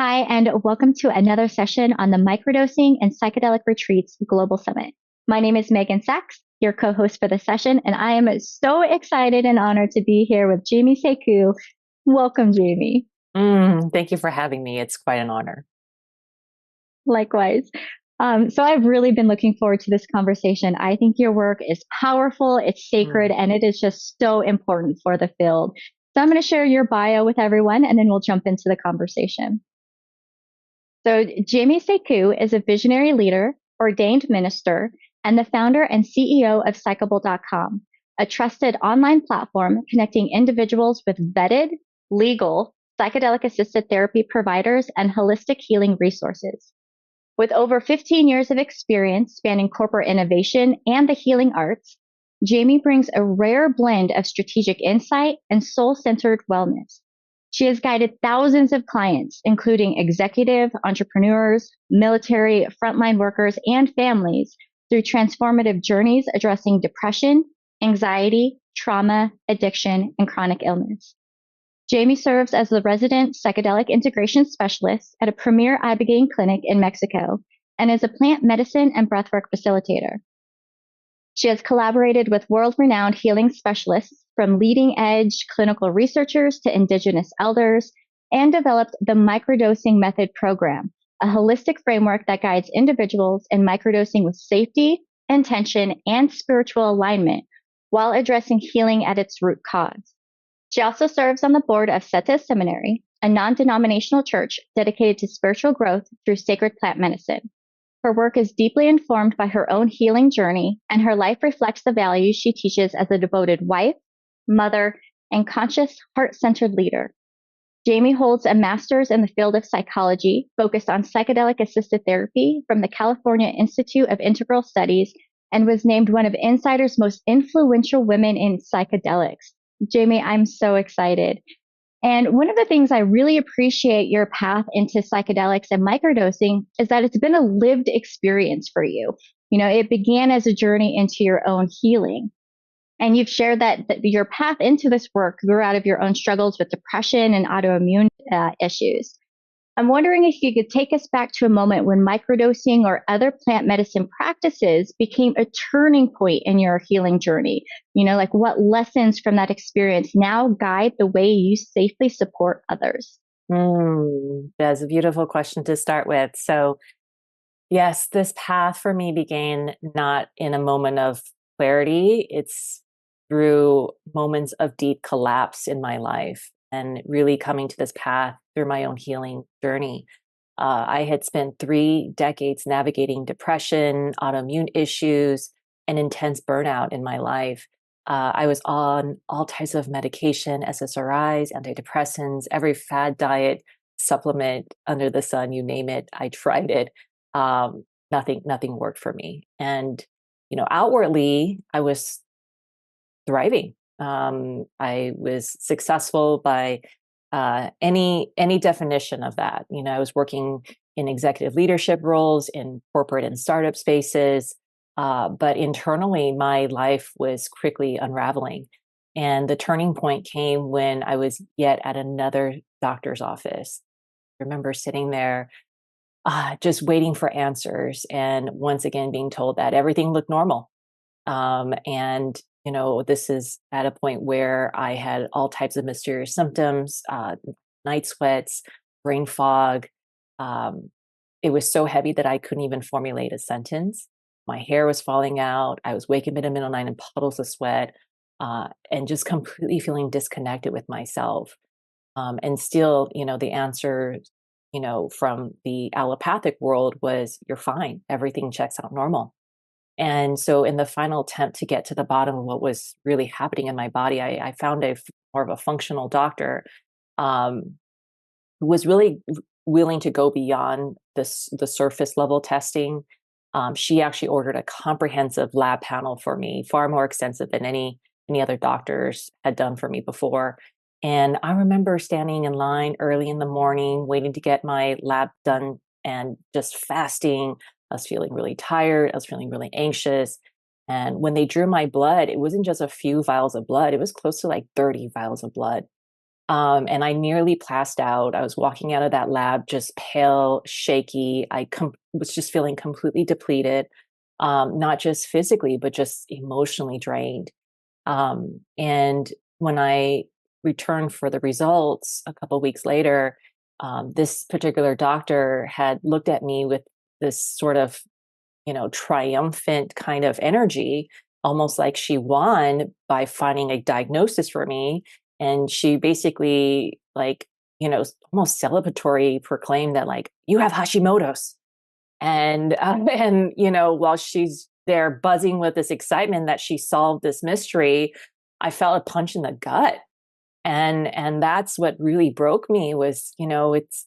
Hi, and welcome to another session on the Microdosing and Psychedelic Retreats Global Summit. My name is Megan Sachs, your co-host for the session, and I am so excited and honored to be here with Jemie Sae Koo. Welcome, Jemie. Thank you for having me. It's quite an honor. Likewise. So I've really been looking forward to this conversation. I think your work is powerful, it's sacred, Mm. and it is just so important for the field. So I'm going to share your bio with everyone, and then we'll jump into the conversation. So Jemie Sae Koo is a visionary leader, ordained minister, and the founder and CEO of Psychable.com, a trusted online platform connecting individuals with vetted, legal, psychedelic assisted therapy providers and holistic healing resources. With over 15 years of experience spanning corporate innovation and the healing arts, Jemie brings a rare blend of strategic insight and soul-centered wellness. She has guided thousands of clients, including executive, entrepreneurs, military, frontline workers, and families through transformative journeys addressing depression, anxiety, trauma, addiction, and chronic illness. Jemie serves as the resident psychedelic integration specialist at a premier ibogaine clinic in Mexico and is a plant medicine and breathwork facilitator. She has collaborated with world-renowned healing specialists from leading-edge clinical researchers to indigenous elders and developed the Microdosing Method program, a holistic framework that guides individuals in microdosing with safety, intention, and spiritual alignment while addressing healing at its root cause. She also serves on the board of Seta Seminary, a non-denominational church dedicated to spiritual growth through sacred plant medicine. Her work is deeply informed by her own healing journey, and her life reflects the values she teaches as a devoted wife, mother, and conscious, heart-centered leader. Jemie holds a master's in the field of psychology focused on psychedelic-assisted therapy from the California Institute of Integral Studies and was named one of Insider's most influential women in psychedelics. Jemie, I'm so excited. And one of the things I really appreciate your path into psychedelics and microdosing is that it's been a lived experience for you. You know, it began as a journey into your own healing. And you've shared that your path into this work grew out of your own struggles with depression and autoimmune issues. I'm wondering if you could take us back to a moment when microdosing or other plant medicine practices became a turning point in your healing journey. You know, like what lessons from that experience now guide the way you safely support others? That's a beautiful question to start with. So, yes, this path for me began not in a moment of clarity. It's through moments of deep collapse in my life and really coming to this path through my own healing journey. I had spent 3 decades navigating depression, autoimmune issues, and intense burnout in my life. I was on all types of medication, SSRIs, antidepressants, every fad diet, supplement under the sun, you name it. I tried it. Nothing worked for me. And, outwardly, I was thriving. I was successful by any definition of that. I was working in executive leadership roles in corporate and startup spaces, but internally, my life was quickly unraveling. And the turning point came when I was yet at another doctor's office. I remember sitting there, just waiting for answers, and once again being told that everything looked normal. And this is at a point where I had all types of mysterious symptoms, night sweats, brain fog. Um, it was so heavy that I couldn't even formulate a sentence. My hair was falling out. I was waking up in the middle of the night in puddles of sweat, and just completely feeling disconnected with myself. And still, the answer, from the allopathic world was, "You're fine. Everything checks out normal." And so in the final attempt to get to the bottom of what was really happening in my body, I found more of a functional doctor, um, who was really willing to go beyond the surface level testing. She actually ordered a comprehensive lab panel for me, far more extensive than any other doctors had done for me before. And I remember standing in line early in the morning, waiting to get my lab done and just fasting. I was feeling really tired. I was feeling really anxious. And when they drew my blood, it wasn't just a few vials of blood, it was close to like 30 vials of blood. And I nearly passed out. I was walking out of that lab just pale, shaky. Was just feeling completely depleted, not just physically, but just emotionally drained. And when I returned for the results a couple weeks later, this particular doctor had looked at me with this sort of, triumphant kind of energy, almost like she won by finding a diagnosis for me. And she basically, like, almost celebratory proclaimed that, like, you have Hashimoto's. And, while she's there buzzing with this excitement that she solved this mystery, I felt a punch in the gut. And that's what really broke me was, it's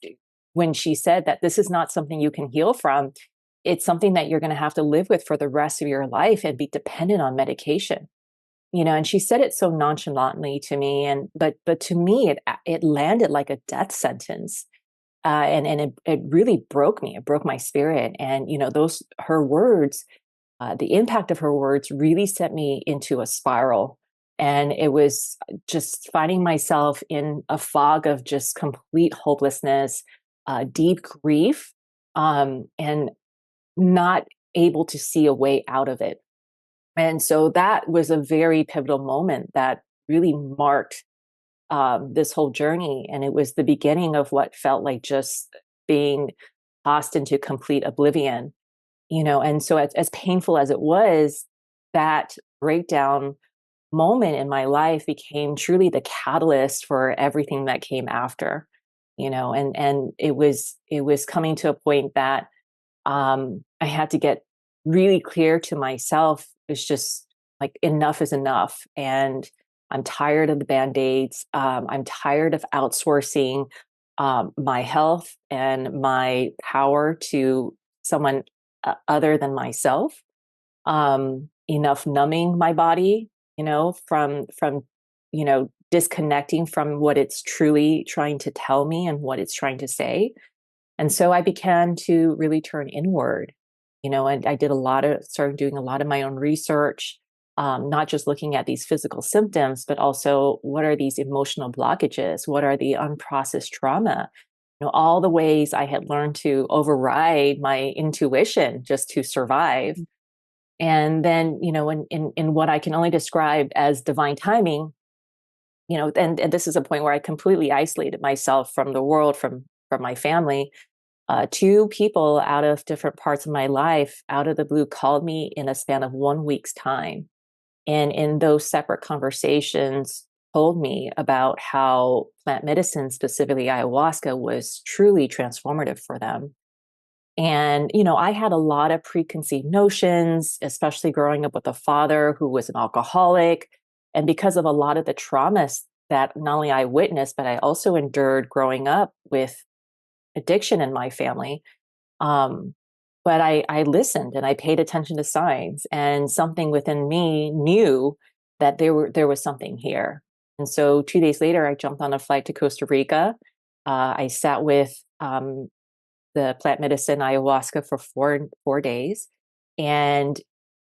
when she said that this is not something you can heal from. It's something that you're going to have to live with for the rest of your life and be dependent on medication. And she said it so nonchalantly to me, but to me it landed like a death sentence. And it really broke me. It broke my spirit. And those her words, the impact of her words really sent me into a spiral. And it was just finding myself in a fog of just complete hopelessness, deep grief, and not able to see a way out of it. And so that was a very pivotal moment that really marked this whole journey. And it was the beginning of what felt like just being tossed into complete oblivion. And so as painful as it was, that breakdown moment in my life became truly the catalyst for everything that came after. And it was coming to a point that I had to get really clear to myself. It's just like enough is enough. And I'm tired of the band-aids. I'm tired of outsourcing my health and my power to someone other than myself. Enough numbing my body, from disconnecting from what it's truly trying to tell me and what it's trying to say. And so I began to really turn inward. And I started doing a lot of my own research, not just looking at these physical symptoms, but also what are these emotional blockages? What are the unprocessed trauma? All the ways I had learned to override my intuition just to survive. And then, in what I can only describe as divine timing, and this is a point where I completely isolated myself from the world, from my family. Two people out of different parts of my life, out of the blue, called me in a span of 1 week's time. And in those separate conversations, told me about how plant medicine, specifically ayahuasca, was truly transformative for them. And, I had a lot of preconceived notions, especially growing up with a father who was an alcoholic. And because of a lot of the traumas that not only I witnessed, but I also endured growing up with addiction in my family. But I listened and I paid attention to signs, and something within me knew that there was something here. And so 2 days later, I jumped on a flight to Costa Rica. I sat with the plant medicine ayahuasca for four days, and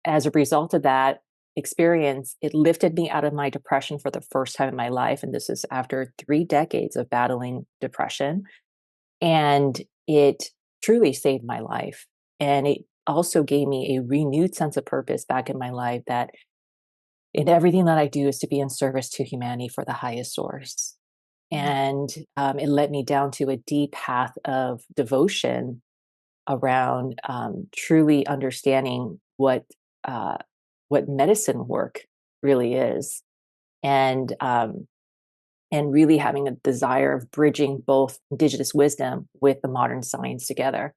as a result of that experience, it lifted me out of my depression for the first time in my life. And this is after 3 decades of battling depression. And it truly saved my life. And it also gave me a renewed sense of purpose back in my life, that in everything that I do is to be in service to humanity for the highest source. And it led me down to a deep path of devotion around truly understanding what medicine work really is, and really having a desire of bridging both indigenous wisdom with the modern science together.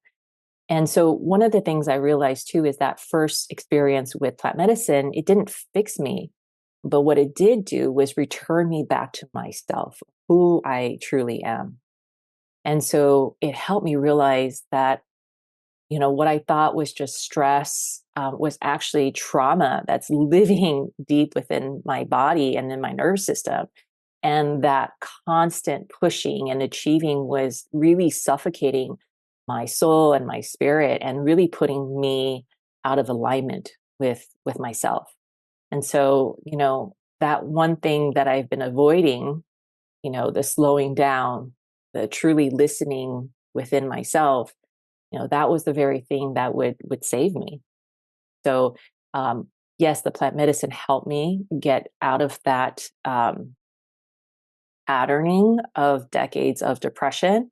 And so one of the things I realized too is that first experience with plant medicine, it didn't fix me, but what it did do was return me back to myself, who I truly am. And so it helped me realize that, what I thought was just stress was actually trauma that's living deep within my body and in my nervous system. And that constant pushing and achieving was really suffocating my soul and my spirit, and really putting me out of alignment with myself. And so, that one thing that I've been avoiding the slowing down, the truly listening within myself, that was the very thing that would save me. So, yes, the plant medicine helped me get out of that patterning of decades of depression.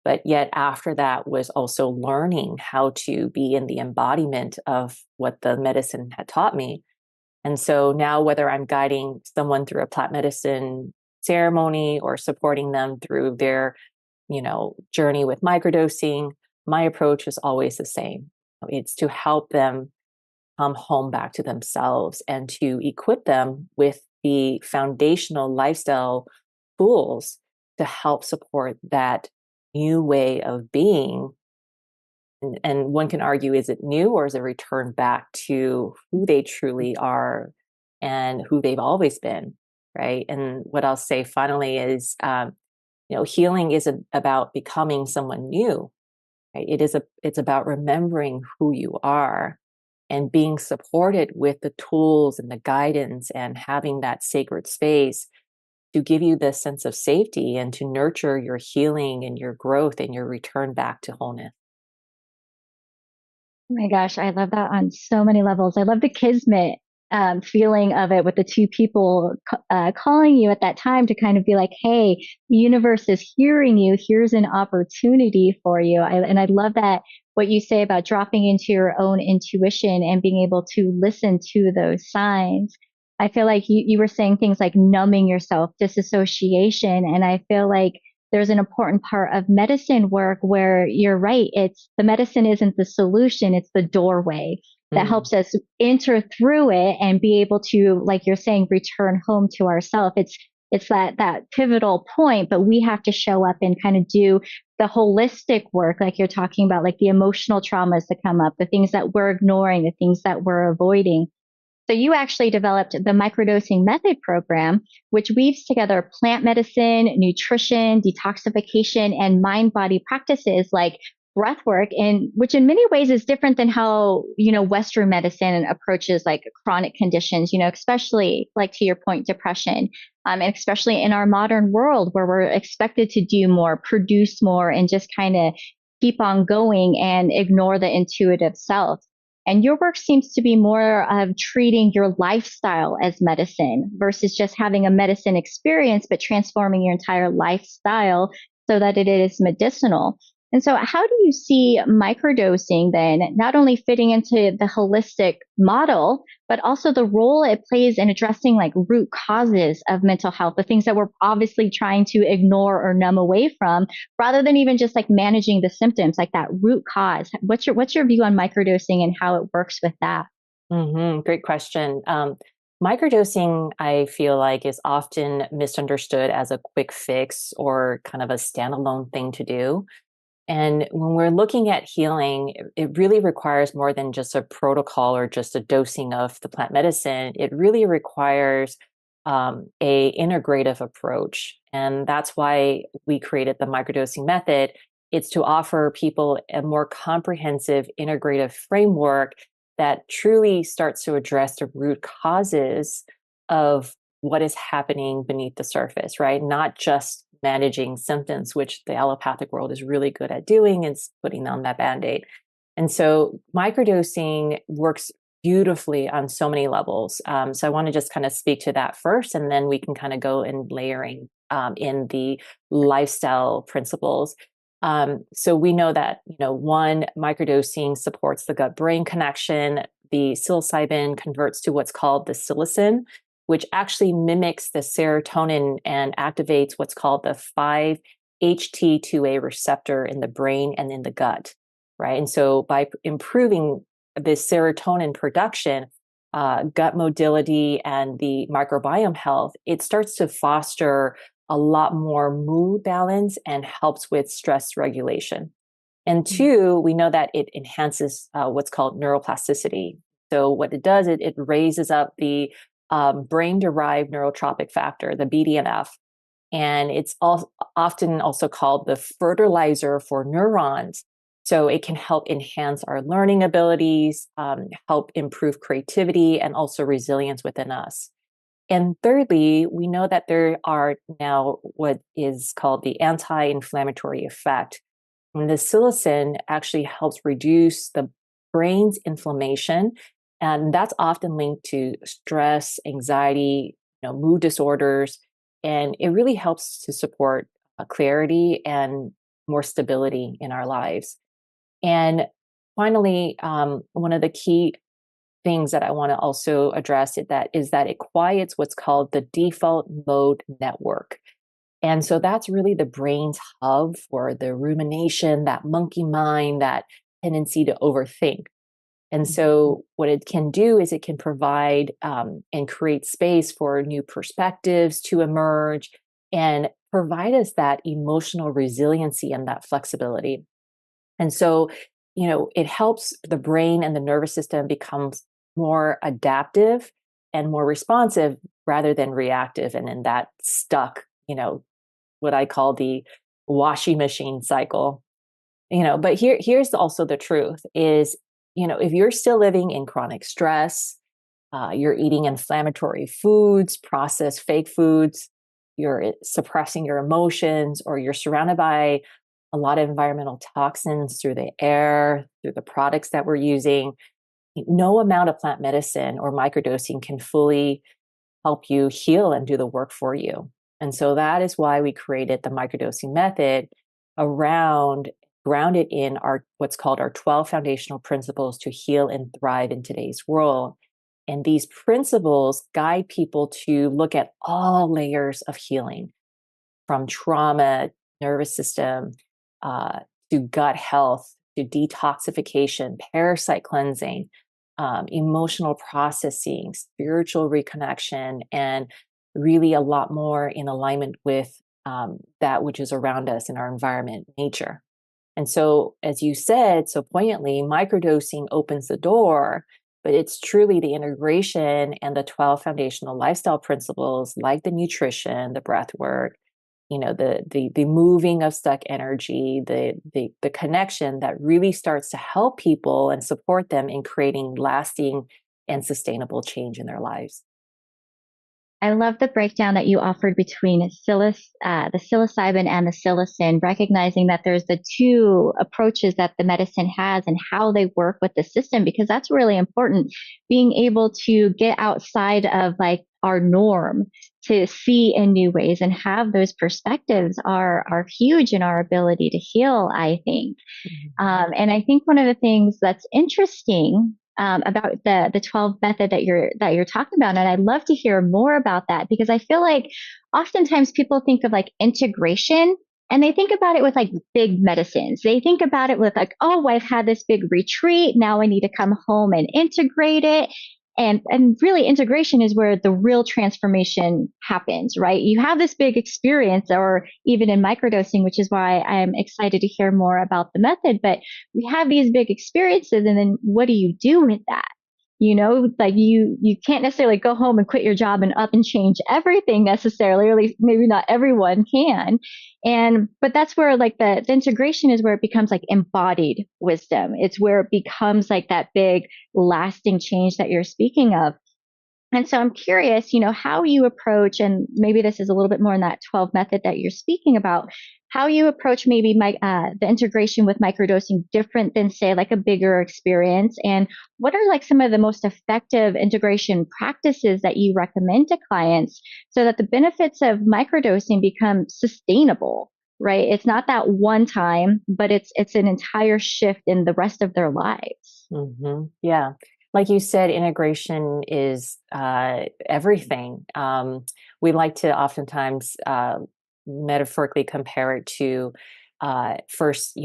But yet after that was also learning how to be in the embodiment of what the medicine had taught me. And so now, whether I'm guiding someone through a plant medicine ceremony or supporting them through their, journey with microdosing, my approach is always the same. It's to help them come home back to themselves and to equip them with the foundational lifestyle tools to help support that new way of being. And one can argue, is it new or is it return back to who they truly are and who they've always been, right? And what I'll say finally is, healing isn't about becoming someone new, right? It's about remembering who you are and being supported with the tools and the guidance and having that sacred space to give you this sense of safety and to nurture your healing and your growth and your return back to wholeness. Oh my gosh, I love that on so many levels. I love the kismet feeling of it with the two people calling you at that time to kind of be like, hey, the universe is hearing you. Here's an opportunity for you. And I love that what you say about dropping into your own intuition and being able to listen to those signs. I feel like you were saying things like numbing yourself, disassociation. And I feel like there's an important part of medicine work where you're right. It's the medicine isn't the solution. It's the doorway that helps us enter through it and be able to, like you're saying, return home to ourselves. It's that pivotal point, but we have to show up and kind of do the holistic work, like you're talking about, like the emotional traumas that come up, the things that we're ignoring, the things that we're avoiding. So you actually developed the microdosing method program, which weaves together plant medicine, nutrition, detoxification, and mind body practices like breath work, and which in many ways is different than how, Western medicine approaches like chronic conditions, especially like to your point, depression. And especially in our modern world where we're expected to do more, produce more, and just kind of keep on going and ignore the intuitive self. And your work seems to be more of treating your lifestyle as medicine versus just having a medicine experience, but transforming your entire lifestyle so that it is medicinal. And so, how do you see microdosing then not only fitting into the holistic model, but also the role it plays in addressing like root causes of mental health, the things that we're obviously trying to ignore or numb away from, rather than even just like managing the symptoms, like that root cause? What's your view on microdosing and how it works with that? Great question. Microdosing, I feel like, is often misunderstood as a quick fix or kind of a standalone thing to do. And when we're looking at healing, it really requires more than just a protocol or just a dosing of the plant medicine. It really requires a integrative approach. And that's why we created the microdosing method. It's to offer people a more comprehensive integrative framework that truly starts to address the root causes of what is happening beneath the surface, right? Not just managing symptoms, which the allopathic world is really good at doing, is putting on that band-aid. And so microdosing works beautifully on so many levels. So I want to just kind of speak to that first, and then we can kind of go in layering in the lifestyle principles. So we know that, one, microdosing supports the gut-brain connection. The psilocybin converts to what's called the psilocin, which actually mimics the serotonin and activates what's called the 5-HT2A receptor in the brain and in the gut, right? And so by improving the serotonin production, gut motility, and the microbiome health, it starts to foster a lot more mood balance and helps with stress regulation. And two, we know that it enhances what's called neuroplasticity. So what it does, it raises up the brain-derived neurotrophic factor, the BDNF, and it's often also called the fertilizer for neurons. So it can help enhance our learning abilities, help improve creativity, and also resilience within us. And thirdly, we know that there are now what is called the anti-inflammatory effect. And the psilocin actually helps reduce the brain's inflammation. And that's often linked to stress, anxiety, mood disorders. And it really helps to support clarity and more stability in our lives. And finally, one of the key things that I want to also address is that it quiets what's called the default mode network. And so that's really the brain's hub for the rumination, that monkey mind, that tendency to overthink. And so what it can do is it can provide and create space for new perspectives to emerge and provide us that emotional resiliency and that flexibility. And so, it helps the brain and the nervous system become more adaptive and more responsive rather than reactive and in that stuck, what I call the washing machine cycle. But here's also the truth is, if you're still living in chronic stress, you're eating inflammatory foods, processed fake foods, you're suppressing your emotions, or you're surrounded by a lot of environmental toxins through the air, through the products that we're using, no amount of plant medicine or microdosing can fully help you heal and do the work for you. And so that is why we created the microdosing method around grounded in our what's called our 12 foundational principles to heal and thrive in today's world. And these principles guide people to look at all layers of healing, from trauma, nervous system, to gut health, to detoxification, parasite cleansing, emotional processing, spiritual reconnection, and really a lot more in alignment with that which is around us in our environment, nature. And so, as you said so poignantly, microdosing opens the door, but it's truly the integration and the 12 foundational lifestyle principles like the nutrition, the breath work, the moving of stuck energy, the connection that really starts to help people and support them in creating lasting and sustainable change in their lives. I love the breakdown that you offered between the psilocybin and the psilocin, recognizing that there's the two approaches that the medicine has and how they work with the system, because that's really important. Being able to get outside of like our norm to see in new ways and have those perspectives are huge in our ability to heal, I think. And I think one of the things that's interesting about the 12 method that you're talking about, and I'd love to hear more about that, because I feel like oftentimes people think of like integration and they think about it with like big medicines. They think about it with like, oh, I've had this big retreat. Now I need to come home and integrate it. And really integration is where the real transformation happens, right? You have this big experience, or even in microdosing, which is why I'm excited to hear more about the method. But we have these big experiences, and then what do you do with that? Like you can't necessarily go home and quit your job and up and change everything necessarily, or at least maybe not everyone can. But that's where like the integration is where it becomes like embodied wisdom. It's where it becomes like that big lasting change that you're speaking of. And so I'm curious, how you approach, and maybe this is a little bit more in that 12 method that you're speaking about, how you approach maybe the integration with microdosing different than, say, like a bigger experience. And what are like some of the most effective integration practices that you recommend to clients so that the benefits of microdosing become sustainable, right? It's not that one time, but it's an entire shift in the rest of their lives. Mm-hmm. Yeah. Like you said, integration is everything. We like to oftentimes metaphorically compare it to first,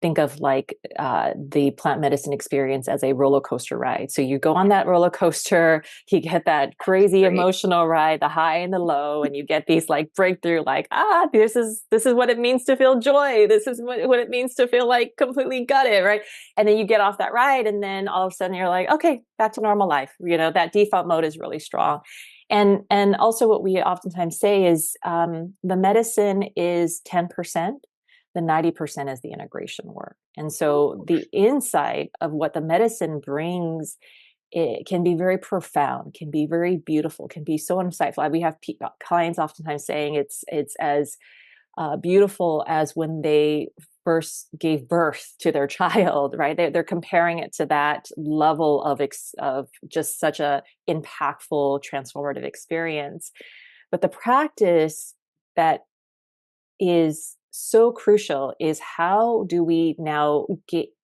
think of like the plant medicine experience as a roller coaster ride. So you go on that roller coaster, you get that crazy emotional ride, the high and the low, and you get these like breakthrough, like, this is what it means to feel joy. This is what it means to feel like completely gutted, right? And then you get off that ride, and then all of a sudden you're like, okay, back to normal life. That default mode is really strong. And also what we oftentimes say is the medicine is 10%. The 90% is the integration work. And so the insight of what the medicine brings it can be very profound, can be very beautiful, can be so insightful. We have clients oftentimes saying it's as beautiful as when they first gave birth to their child, right? They're comparing it to that level of just such a impactful, transformative experience. But the practice that is so crucial is, how do we now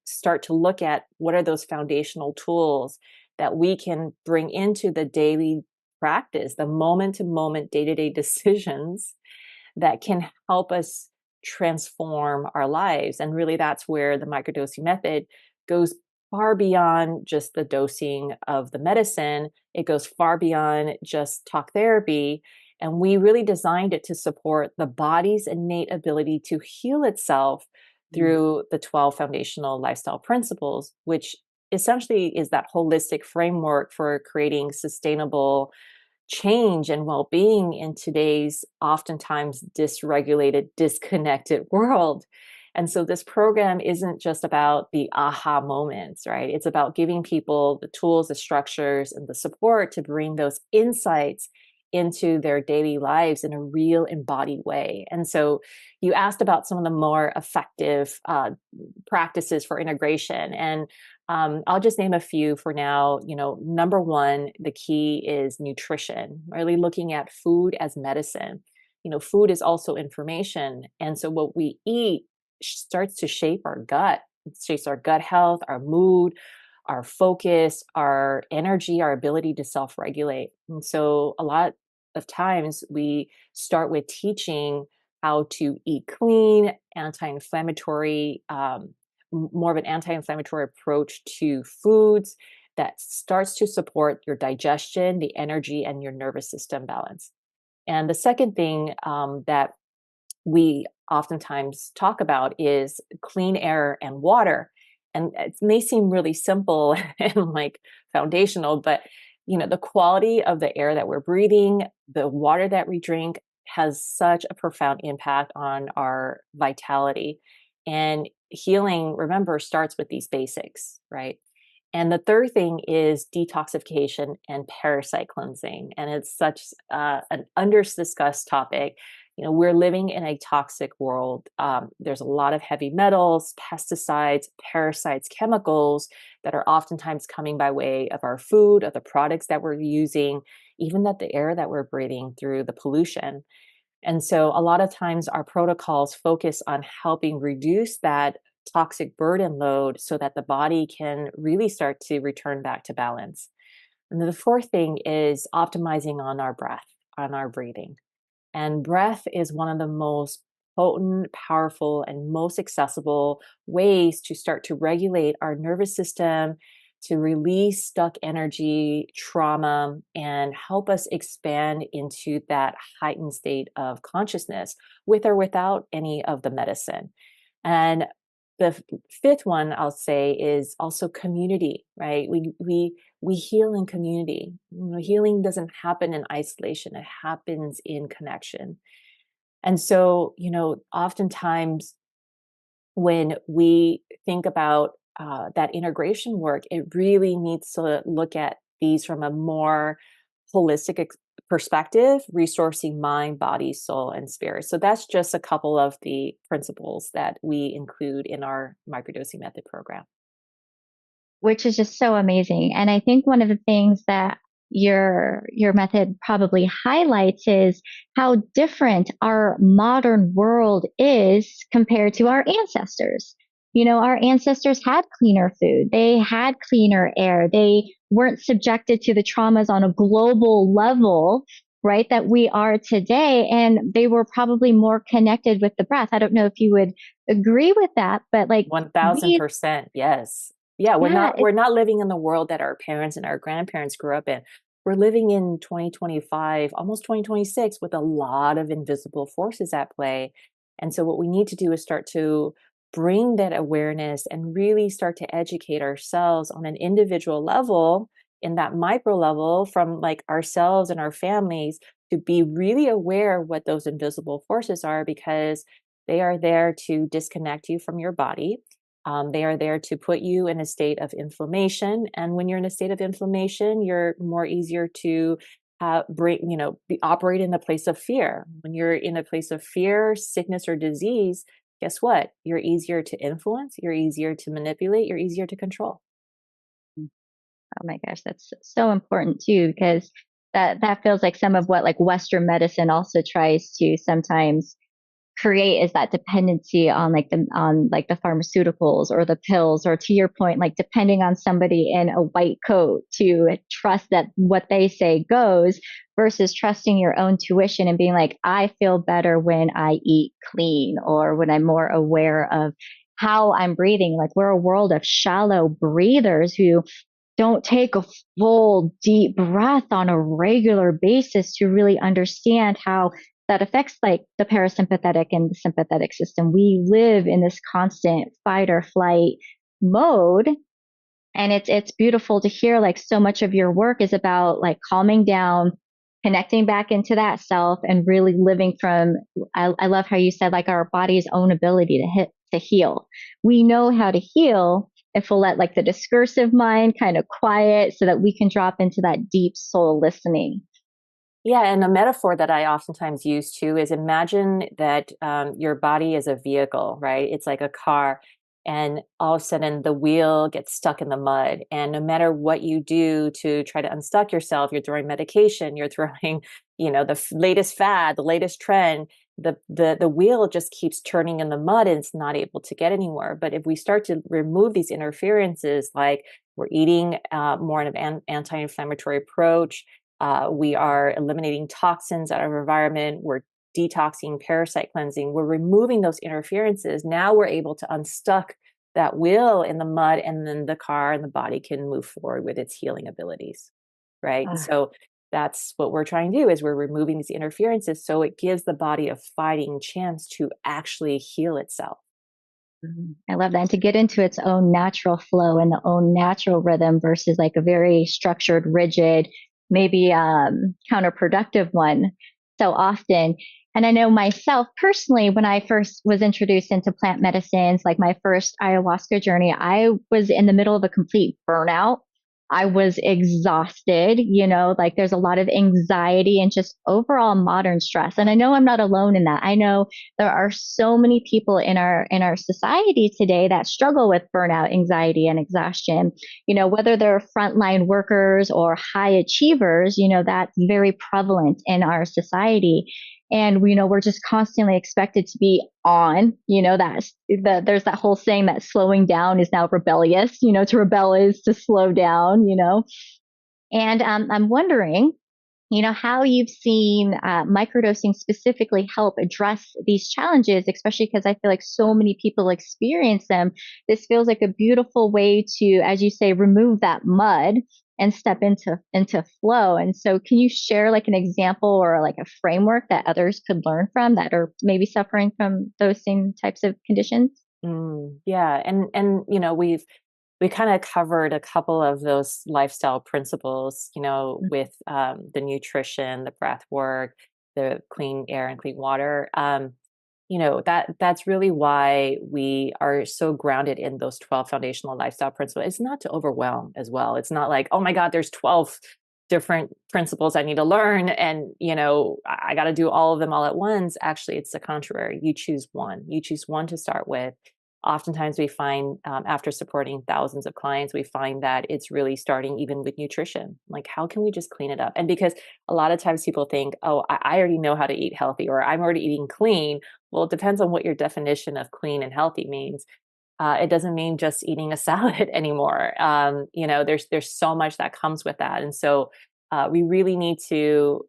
start to look at what are those foundational tools that we can bring into the daily practice, the moment to moment, day to day decisions that can help us transform our lives. And really, that's where the microdosing method goes far beyond just the dosing of the medicine. It goes far beyond just talk therapy. And we really designed it to support the body's innate ability to heal itself through the 12 foundational lifestyle principles, which essentially is that holistic framework for creating sustainable change and well-being in today's oftentimes dysregulated, disconnected world. And so this program isn't just about the aha moments, right? It's about giving people the tools, the structures, and the support to bring those insights into their daily lives in a real embodied way. And so you asked about some of the more effective practices for integration. And I'll just name a few for now. Number one, the key is nutrition, really looking at food as medicine. Food is also information. And so what we eat starts to shape our gut. It shapes our gut health, our mood, our focus, our energy, our ability to self-regulate. And so a lot of times we start with teaching how to eat clean, anti-inflammatory, more of an anti-inflammatory approach to foods that starts to support your digestion, the energy, and your nervous system balance. And the second thing that we oftentimes talk about is clean air and water. And it may seem really simple and like foundational, but the quality of the air that we're breathing, the water that we drink, has such a profound impact on our vitality. And healing, remember, starts with these basics, right? And the third thing is detoxification and parasite cleansing. And it's such an under-discussed topic. We're living in a toxic world. There's a lot of heavy metals, pesticides, parasites, chemicals that are oftentimes coming by way of our food, of the products that we're using, even the air that we're breathing through the pollution. And so a lot of times our protocols focus on helping reduce that toxic burden load so that the body can really start to return back to balance. And then the fourth thing is optimizing on our breath, on our breathing. And breath is one of the most potent, powerful, and most accessible ways to start to regulate our nervous system, to release stuck energy, trauma, and help us expand into that heightened state of consciousness with or without any of the medicine. And the fifth one I'll say is also community, right? We heal in community. Healing doesn't happen in isolation. It happens in connection. And so, oftentimes when we think about that integration work, it really needs to look at these from a more holistic perspective, resourcing mind, body, soul, and spirit. So that's just a couple of the principles that we include in our microdosing method program. Which is just so amazing. And I think one of the things that your method probably highlights is how different our modern world is compared to our ancestors. Our ancestors had cleaner food. They had cleaner air. They weren't subjected to the traumas on a global level, right, that we are today. And they were probably more connected with the breath. I don't know if you would agree with that, but 1000%. Yes. Yeah, we're not living in the world that our parents and our grandparents grew up in. We're living in 2025, almost 2026, with a lot of invisible forces at play. And so what we need to do is start to bring that awareness and really start to educate ourselves on an individual level, in that micro level, from ourselves and our families, to be really aware what those invisible forces are, because they are there to disconnect you from your body. They are there to put you in a state of inflammation. And when you're in a state of inflammation, you're more easier to operate in the place of fear. When you're in a place of fear, sickness, or disease, guess what? You're easier to influence, you're easier to manipulate, you're easier to control. Oh my gosh, that's so important too, because that feels like some of what like Western medicine also tries to sometimes create is that dependency on like the pharmaceuticals or the pills, or to your point, like depending on somebody in a white coat to trust that what they say goes, versus trusting your own tuition and being like, I feel better when I eat clean, or when I'm more aware of how I'm breathing. Like, we're a world of shallow breathers who don't take a full deep breath on a regular basis to really understand how that affects like the parasympathetic and the sympathetic system. We live in this constant fight or flight mode. And it's beautiful to hear like so much of your work is about like calming down, connecting back into that self, and really living from, I love how you said like our body's own ability to heal. We know how to heal if we'll let like the discursive mind kind of quiet so that we can drop into that deep soul listening. Yeah, and a metaphor that I oftentimes use too is imagine that your body is a vehicle, right? It's like a car, and all of a sudden the wheel gets stuck in the mud. And no matter what you do to try to unstuck yourself, you're throwing medication, you're throwing, latest fad, the latest trend. The wheel just keeps turning in the mud and it's not able to get anywhere. But if we start to remove these interferences, like we're eating more of an anti-inflammatory approach, we are eliminating toxins out of our environment. We're detoxing, parasite cleansing. We're removing those interferences. Now we're able to unstuck that wheel in the mud, and then the car and the body can move forward with its healing abilities. Right. Ah, So that's what we're trying to do, is we're removing these interferences so it gives the body a fighting chance to actually heal itself. I love that. And to get into its own natural flow and the own natural rhythm versus like a very structured, rigid, maybe counterproductive one so often. And I know myself personally, when I first was introduced into plant medicines, like my first ayahuasca journey, I was in the middle of a complete burnout. I was exhausted, like there's a lot of anxiety and just overall modern stress. And I know I'm not alone in that. I know there are so many people in our society today that struggle with burnout, anxiety, and exhaustion. Whether they're frontline workers or high achievers, that's very prevalent in our society. And we're just constantly expected to be on. There's that whole saying that slowing down is now rebellious. To rebel is to slow down. And I'm wondering, how you've seen microdosing specifically help address these challenges, especially because I feel like so many people experience them. This feels like a beautiful way to, as you say, remove that mud and step into flow. And so can you share like an example or like a framework that others could learn from that are maybe suffering from those same types of conditions? Yeah, and we kind of covered a couple of those lifestyle principles, with the nutrition, the breath work, the clean air and clean water. That's really why we are so grounded in those 12 foundational lifestyle principles. It's not to overwhelm as well. It's not like, oh my God, there's 12 different principles I need to learn, and I got to do all of them all at once. Actually, it's the contrary. You choose one. You choose one to start with. Oftentimes we find, after supporting thousands of clients, we find that it's really starting even with nutrition. Like, how can we just clean it up? And because a lot of times people think, oh, I already know how to eat healthy, or I'm already eating clean. Well, it depends on what your definition of clean and healthy means. It doesn't mean just eating a salad anymore. There's so much that comes with that. And so we really need to,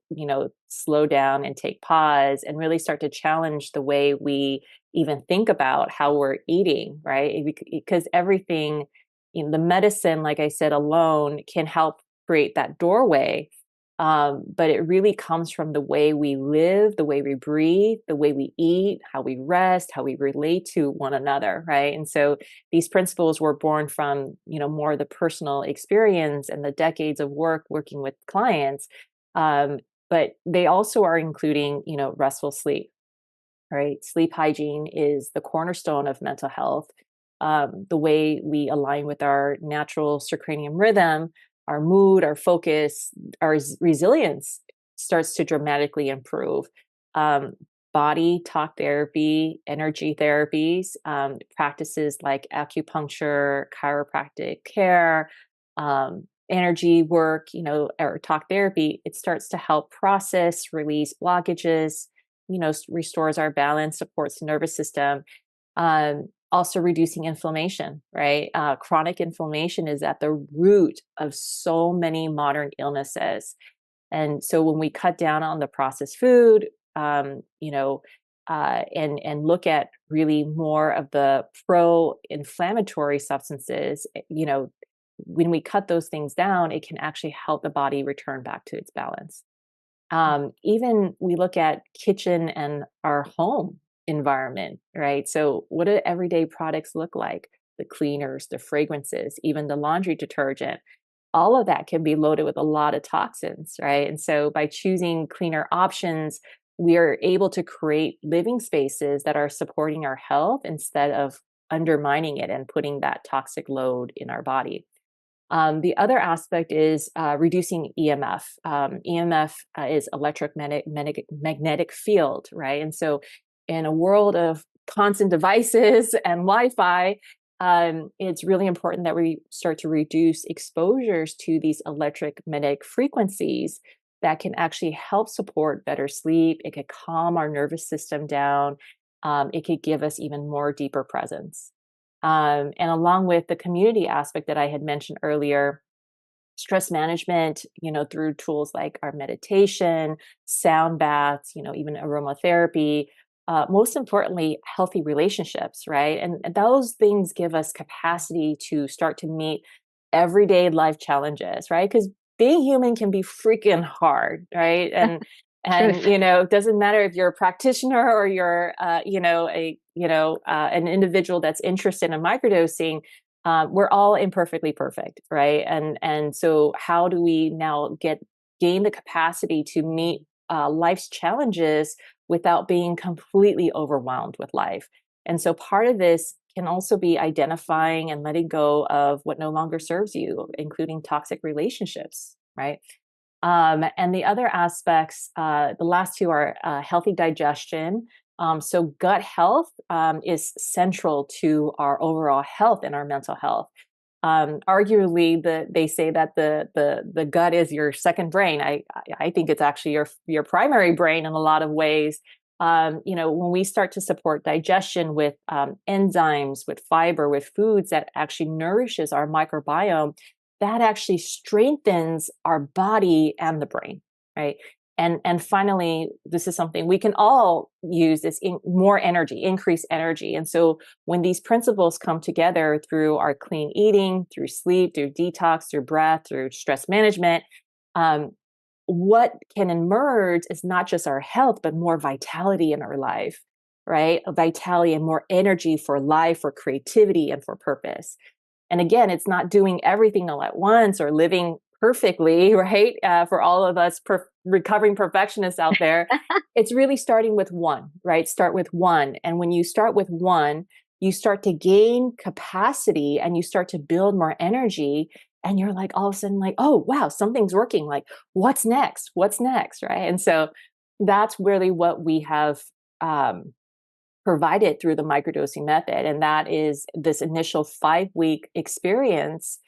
slow down and take pause and really start to challenge the way we even think about how we're eating, right? Because everything in the medicine, like I said, alone can help create that doorway. But it really comes from the way we live, the way we breathe, the way we eat, how we rest, how we relate to one another, right? And so these principles were born from, more of the personal experience and the decades of work working with clients. But they also are including, restful sleep, right? Sleep hygiene is the cornerstone of mental health. the way we align with our natural circadian rhythm, our mood, our focus, our resilience starts to dramatically improve. Body talk therapy, energy therapies, practices like acupuncture, chiropractic care, energy work, or talk therapy, it starts to help process, release blockages, restores our balance, supports the nervous system. Also reducing inflammation, right? Chronic inflammation is at the root of so many modern illnesses. And so when we cut down on the processed food, and look at really more of the pro-inflammatory substances, when we cut those things down, it can actually help the body return back to its balance. Even we look at kitchen and our home environment, right? So what do everyday products look like? The cleaners, the fragrances, even the laundry detergent, all of that can be loaded with a lot of toxins, right? And so by choosing cleaner options, we are able to create living spaces that are supporting our health instead of undermining it and putting that toxic load in our body. The other aspect is reducing EMF. EMF is electromagnetic field, right? And so in a world of constant devices and Wi-Fi, it's really important that we start to reduce exposures to these electromagnetic frequencies that can actually help support better sleep. It could calm our nervous system down. It could give us even more deeper presence. And along with the community aspect that I had mentioned earlier, stress management, through tools like our meditation, sound baths, even aromatherapy, most importantly, healthy relationships, right? And those things give us capacity to start to meet everyday life challenges, right? Because being human can be freaking hard, right? And Truth. it doesn't matter if you're a practitioner or you're an individual that's interested in microdosing. We're all imperfectly perfect, right? And so how do we now gain the capacity to meet life's challenges without being completely overwhelmed with life? And so part of this can also be identifying and letting go of what no longer serves you, including toxic relationships, right? And the other aspects, the last two are healthy digestion. So gut health is central to our overall health and our mental health. Arguably, they say that the gut is your second brain. I think it's actually your primary brain in a lot of ways. When we start to support digestion with enzymes, with fiber, with foods that actually nourishes our microbiome, that actually strengthens our body and the brain, right? And finally, this is something we can all use, is more energy, increase energy. And so when these principles come together through our clean eating, through sleep, through detox, through breath, through stress management, what can emerge is not just our health, but more vitality in our life, right? A vitality and more energy for life, for creativity, and for purpose. And again, it's not doing everything all at once or living perfectly, right? For all of us recovering perfectionists out there, it's really starting with one, right? Start with one. And when you start with one, you start to gain capacity and you start to build more energy. And you're like, all of a sudden, like, oh, wow, something's working. Like, what's next? What's next? Right. And so that's really what we have provided through the microdosing method. And that is this initial 5-week experience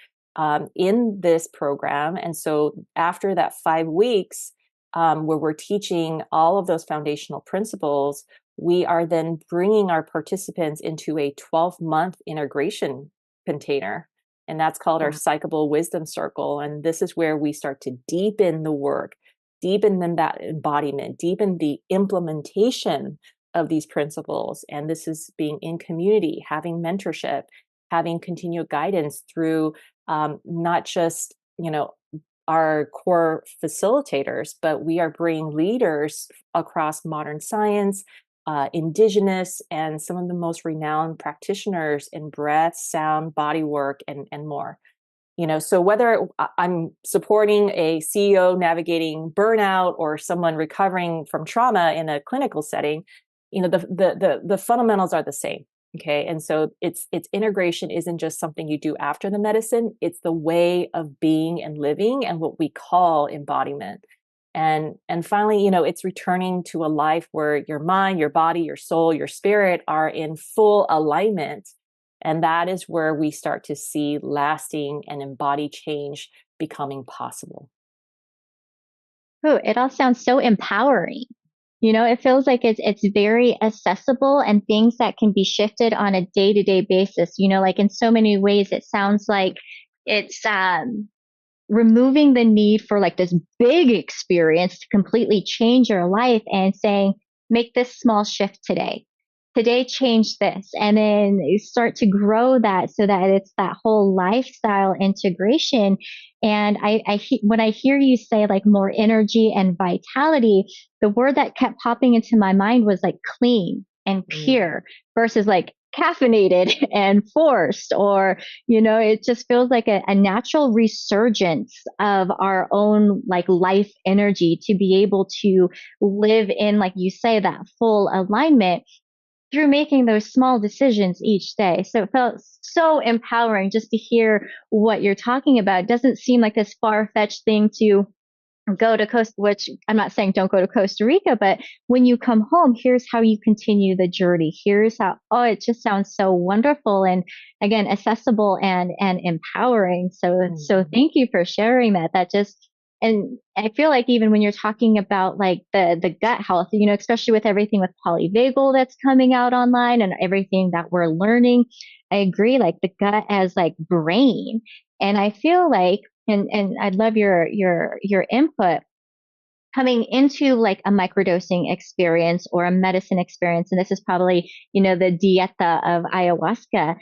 in this program. And so after that 5 weeks, where we're teaching all of those foundational principles, we are then bringing our participants into a 12-month integration container. And that's called our Psychable Wisdom Circle. And this is where we start to deepen the work, deepen that embodiment, deepen the implementation of these principles. And this is being in community, having mentorship, having continued guidance through not just, our core facilitators, but we are bringing leaders across modern science, indigenous, and some of the most renowned practitioners in breath, sound, body work, and more. So whether I'm supporting a CEO navigating burnout or someone recovering from trauma in a clinical setting, the fundamentals are the same. Okay. And so its integration isn't just something you do after the medicine, it's the way of being and living and what we call embodiment. And finally, it's returning to a life where your mind, your body, your soul, your spirit are in full alignment. And that is where we start to see lasting and embodied change becoming possible. Oh, it all sounds so empowering. It feels like it's very accessible and things that can be shifted on a day-to-day basis. Like in so many ways, it sounds like it's removing the need for like this big experience to completely change your life and saying, make this small shift today. Today, change this. And then you start to grow that so that it's that whole lifestyle integration. And when I hear you say like more energy and vitality, the word that kept popping into my mind was like clean and pure versus like caffeinated and forced, or it just feels like a natural resurgence of our own like life energy to be able to live in, like you say, that full alignment through making those small decisions each day. So it felt so empowering just to hear what you're talking about. It doesn't seem like this far-fetched thing to go to Costa, which I'm not saying don't go to Costa Rica, but when you come home, here's how you continue the journey. Here's how, oh, it just sounds so wonderful and again, accessible and empowering. So thank you for sharing that. That just, and I feel like even when you're talking about like the gut health, especially with everything with polyvagal that's coming out online and everything that we're learning, I agree, like the gut as like brain. And I feel like, and I'd love your input coming into like a microdosing experience or a medicine experience. And this is probably, the dieta of ayahuasca,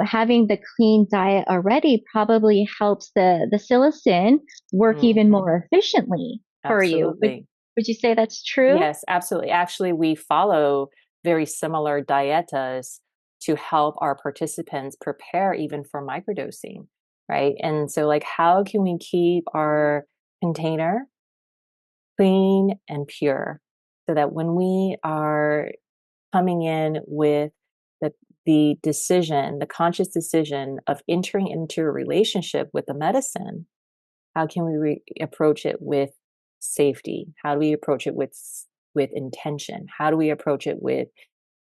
having the clean diet already probably helps the psilocin work even more efficiently for you. Would you say that's true? Yes, absolutely. Actually, we follow very similar dietas to help our participants prepare even for microdosing, right? And so, like, how can we keep our container clean and pure so that when we are coming in with the decision, the conscious decision of entering into a relationship with the medicine, how can we approach it with safety? How do we approach it with intention? How do we approach it with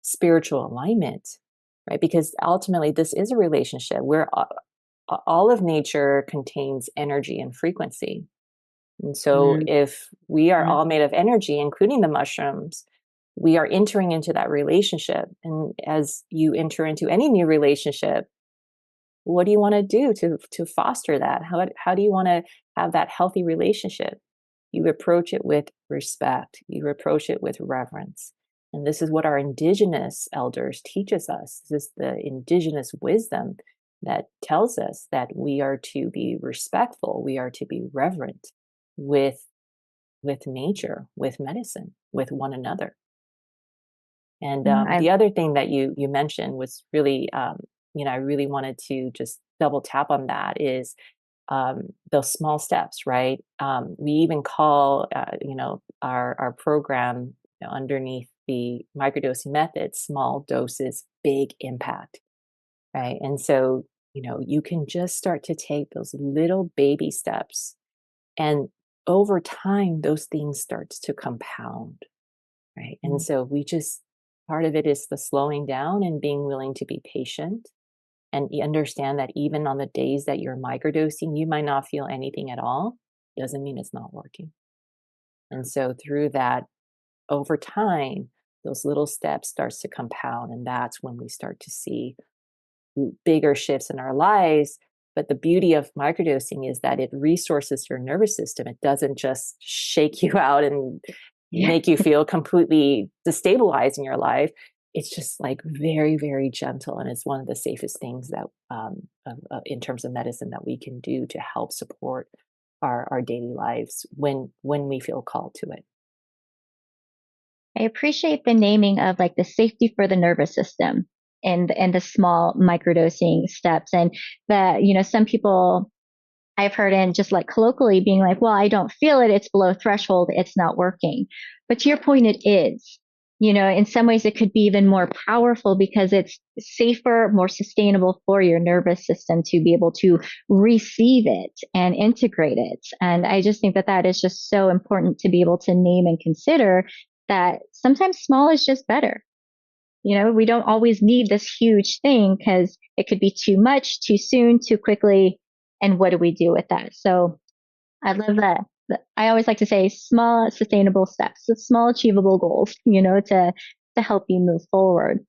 spiritual alignment? Right? Because ultimately, this is a relationship where all of nature contains energy and frequency. And so, if we are all made of energy, including the mushrooms, we are entering into that relationship. And as you enter into any new relationship, what do you want to do to foster that? How do you want to have that healthy relationship? You approach it with respect. You approach it with reverence. And this is what our indigenous elders teaches us. This is the indigenous wisdom that tells us that we are to be respectful. We are to be reverent with nature, with medicine, with one another. And the other thing that you mentioned was really, I really wanted to just double tap on that is those small steps, right? We even call, our program underneath the microdosing method, small doses, big impact, right? And so, you can just start to take those little baby steps, and over time, those things starts to compound, right? And so part of it is the slowing down and being willing to be patient. And you understand that even on the days that you're microdosing, you might not feel anything at all. Doesn't mean it's not working. And so through that, over time, those little steps starts to compound. And that's when we start to see bigger shifts in our lives. But the beauty of microdosing is that it resources your nervous system. It doesn't just shake you out and make you feel completely destabilized in your life. It's just like very, very gentle. And it's one of the safest things that in terms of medicine that we can do to help support our daily lives when we feel called to it. I appreciate the naming of like the safety for the nervous system and the small microdosing steps. And that, some people I've heard in just like colloquially being like, well, I don't feel it. It's below threshold. It's not working. But to your point, it is. In some ways it could be even more powerful because it's safer, more sustainable for your nervous system to be able to receive it and integrate it. And I just think that that is just so important to be able to name and consider that sometimes small is just better. We don't always need this huge thing because it could be too much, too soon, too quickly. And what do we do with that? So I love that. I always like to say small, sustainable steps, so small, achievable goals, to help you move forward.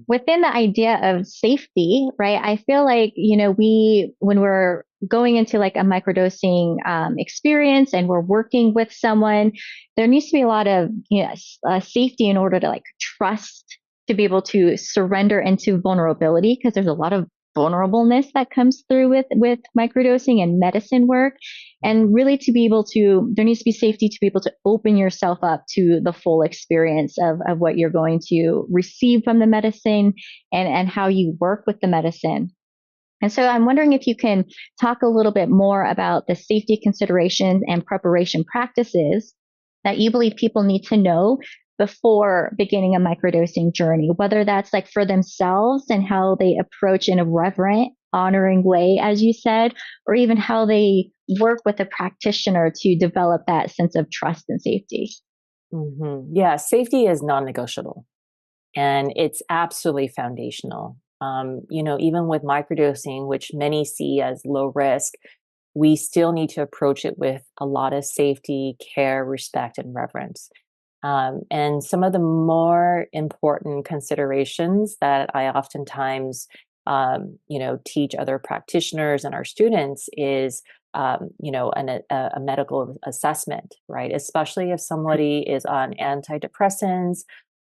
Within the idea of safety, right? I feel like, when we're going into like a microdosing experience and we're working with someone, there needs to be a lot of safety in order to like trust to be able to surrender into vulnerability because there's a lot of vulnerableness that comes through with microdosing and medicine work, and really to be able to, there needs to be safety to be able to open yourself up to the full experience of what you're going to receive from the medicine, and how you work with the medicine. And so I'm wondering if you can talk a little bit more about the safety considerations and preparation practices that you believe people need to know before beginning a microdosing journey, whether that's like for themselves and how they approach in a reverent, honoring way, as you said, or even how they work with a practitioner to develop that sense of trust and safety. Yeah, safety is non-negotiable, and it's absolutely foundational. Even with microdosing, which many see as low risk, we still need to approach it with a lot of safety, care, respect, and reverence. And some of the more important considerations that I oftentimes, teach other practitioners and our students is, a medical assessment, right? Especially if somebody is on antidepressants,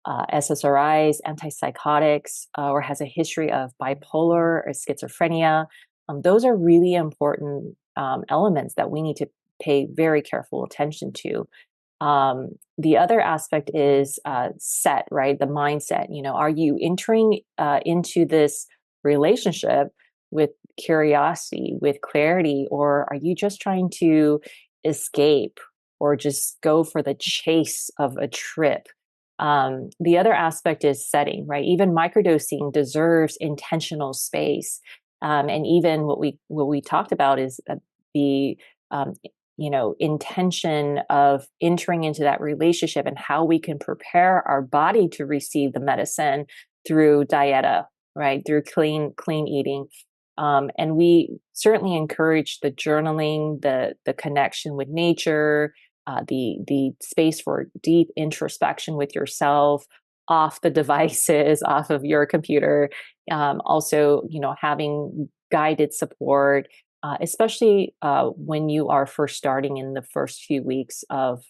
SSRIs, antipsychotics, or has a history of bipolar or schizophrenia. Those are really important elements that we need to pay very careful attention to. The other aspect is set, right? The mindset. Are you entering into this relationship with curiosity, with clarity, or are you just trying to escape or just go for the chase of a trip? The other aspect is setting, right? Even microdosing deserves intentional space, and even what we talked about is the um, intention of entering into that relationship and how we can prepare our body to receive the medicine through dieta, right? Through clean eating. And we certainly encourage the journaling, the connection with nature, the space for deep introspection with yourself, off the devices, off of your computer. Also, having guided support, especially when you are first starting in the first few weeks of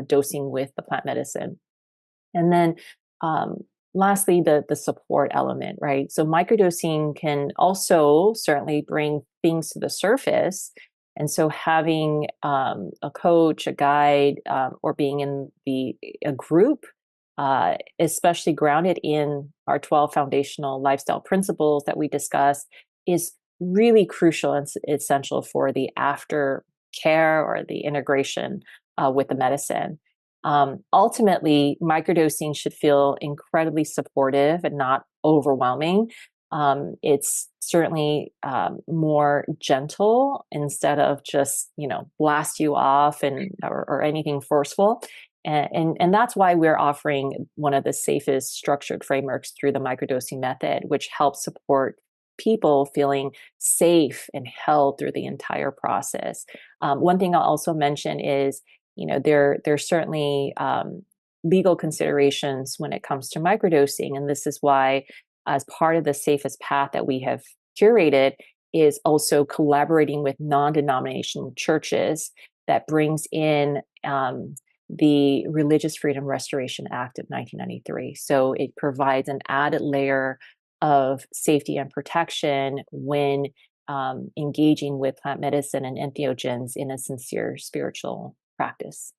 dosing with the plant medicine. And then lastly, the support element, right? So microdosing can also certainly bring things to the surface. And so having a coach, a guide, or being in a group, especially grounded in our 12 foundational lifestyle principles that we discuss, is really crucial and essential for the after care or the integration with the medicine. Ultimately, microdosing should feel incredibly supportive and not overwhelming. It's certainly more gentle instead of just blast you off or anything forceful. And that's why we're offering one of the safest structured frameworks through the microdosing method, which helps support people feeling safe and held through the entire process. One thing I'll also mention is, there's certainly legal considerations when it comes to microdosing, and this is why, as part of the safest path that we have curated, is also collaborating with non-denominational churches that brings in the Religious Freedom Restoration Act of 1993. So it provides an added layer of safety and protection when engaging with plant medicine and entheogens in a sincere spiritual practice.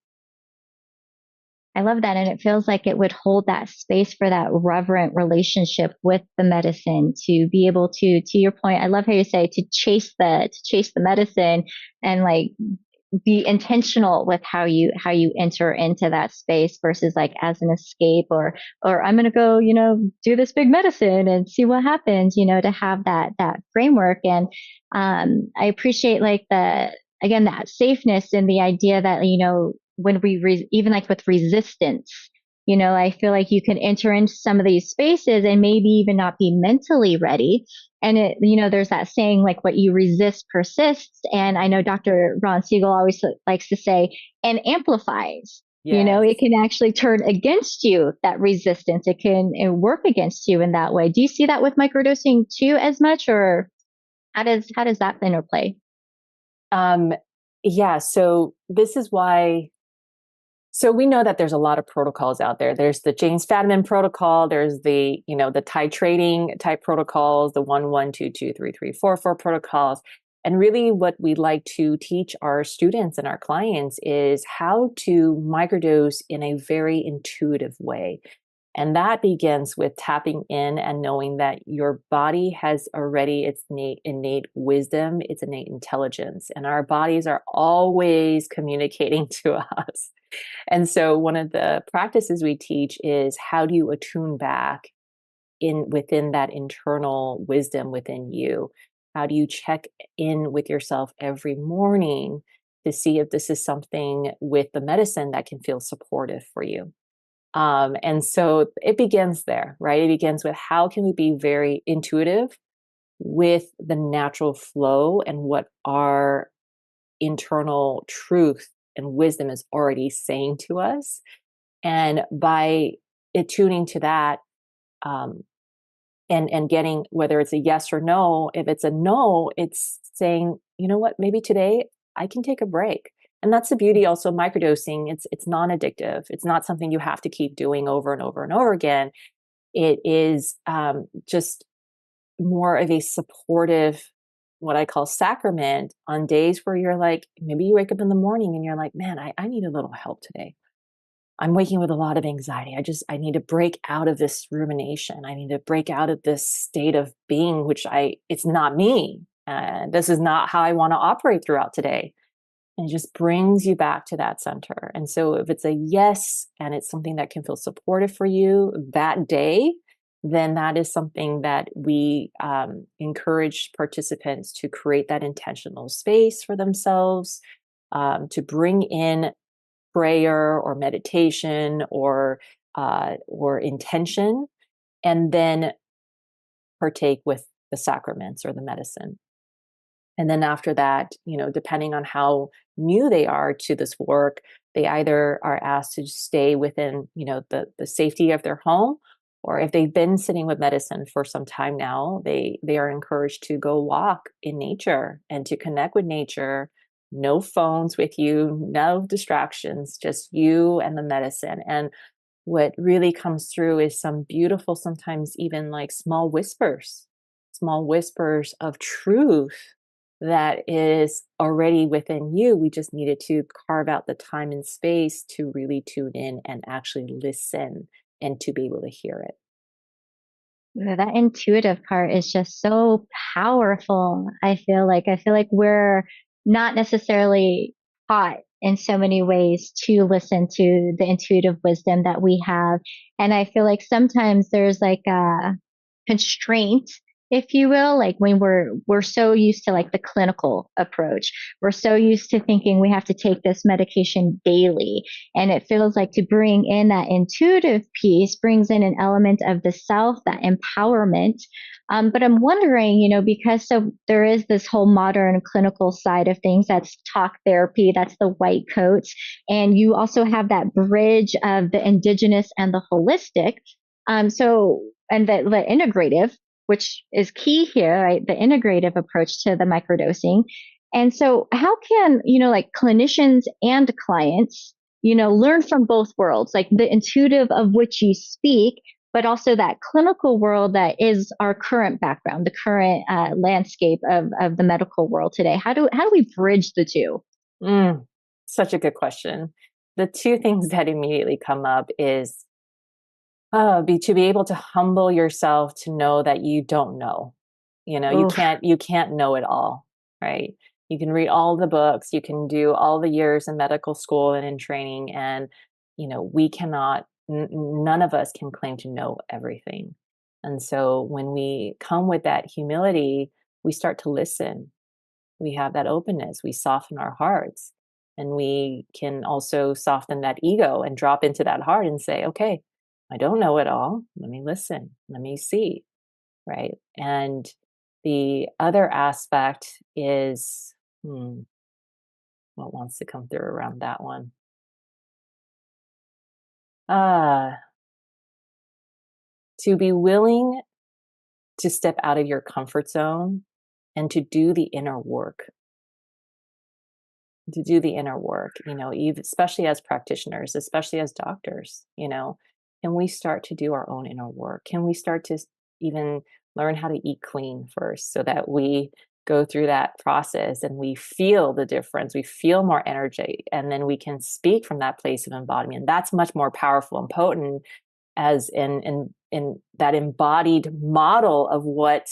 I love that. And it feels like it would hold that space for that reverent relationship with the medicine to be able to your point, I love how you say to chase the medicine and like be intentional with how you enter into that space versus like as an escape or I'm going to go, do this big medicine and see what happens, to have that framework. And I appreciate like again, that safeness and the idea that, when even like with resistance, I feel like you can enter into some of these spaces and maybe even not be mentally ready. And there's that saying, like, what you resist persists. And I know Dr. Ron Siegel always likes to say, and amplifies. Yes. It can actually turn against you, that resistance. It can work against you in that way. Do you see that with microdosing too as much, or how does that interplay? Yeah. So this is why. So we know that there's a lot of protocols out there. There's the James Fadiman protocol. There's the titrating type protocols, the 1, 1, 2, 2, 3, 3, 4, 4 protocols. And really what we like to teach our students and our clients is how to microdose in a very intuitive way. And that begins with tapping in and knowing that your body has already its innate wisdom, its innate intelligence, and our bodies are always communicating to us. And so one of the practices we teach is how do you attune back within that internal wisdom within you? How do you check in with yourself every morning to see if this is something with the medicine that can feel supportive for you? And so it begins there, right? It begins with how can we be very intuitive with the natural flow and what our internal truth and wisdom is already saying to us. And by attuning to that, um, and getting whether it's a yes or no, if it's a no, it's saying, you know what, maybe today I can take a break. And that's the beauty also of microdosing. It's non-addictive. It's not something you have to keep doing over and over and over again. It is just more of a supportive, what I call sacrament on days where you're like, maybe you wake up in the morning and you're like, man, I need a little help today. I'm waking with a lot of anxiety. I need to break out of this rumination. I need to break out of this state of being, it's not me. This is not how I want to operate throughout today. And it just brings you back to that center. And so if it's a yes, and it's something that can feel supportive for you that day, then that is something that we encourage participants to create that intentional space for themselves, to bring in prayer or meditation or intention, and then partake with the sacraments or the medicine. And then after that, depending on how new they are to this work, they either are asked to stay within, the safety of their home, or if they've been sitting with medicine for some time now, they are encouraged to go walk in nature and to connect with nature. No phones with you, no distractions, just you and the medicine. And what really comes through is some beautiful, sometimes even like small whispers of truth that is already within you. We just needed to carve out the time and space to really tune in and actually listen and to be able to hear it. That intuitive part is just so powerful. I feel like we're not necessarily taught in so many ways to listen to the intuitive wisdom that we have. And I feel like sometimes there's like a constraint, if you will, like when we're so used to like the clinical approach. We're so used to thinking we have to take this medication daily. And it feels like to bring in that intuitive piece brings in an element of the self, that empowerment. But I'm wondering, because so there is this whole modern clinical side of things, that's talk therapy, that's the white coats. And you also have that bridge of the indigenous and the holistic. And the integrative, which is key here, right? The integrative approach to the microdosing. And so how can, like clinicians and clients, learn from both worlds, like the intuitive of which you speak, but also that clinical world that is our current background, the current landscape of the medical world today. How do we bridge the two? Such a good question. The two things that immediately come up is to be able to humble yourself to know that you don't know. You Oof. can't know it all, right? You can read all the books, you can do all the years in medical school and in training, and we cannot, none of us can claim to know everything. And so when we come with that humility, we start to listen. We have that openness, we soften our hearts, and we can also soften that ego and drop into that heart and say, okay, I don't know it all. Let me listen. Let me see. Right. And the other aspect is, what wants to come through around that one? Uh, to be willing to step out of your comfort zone and to do the inner work, especially as practitioners, especially as doctors, can we start to do our own inner work? Can we start to even learn how to eat clean first so that we go through that process and we feel the difference, we feel more energy, and then we can speak from that place of embodiment. That's much more powerful and potent as in that embodied model of what,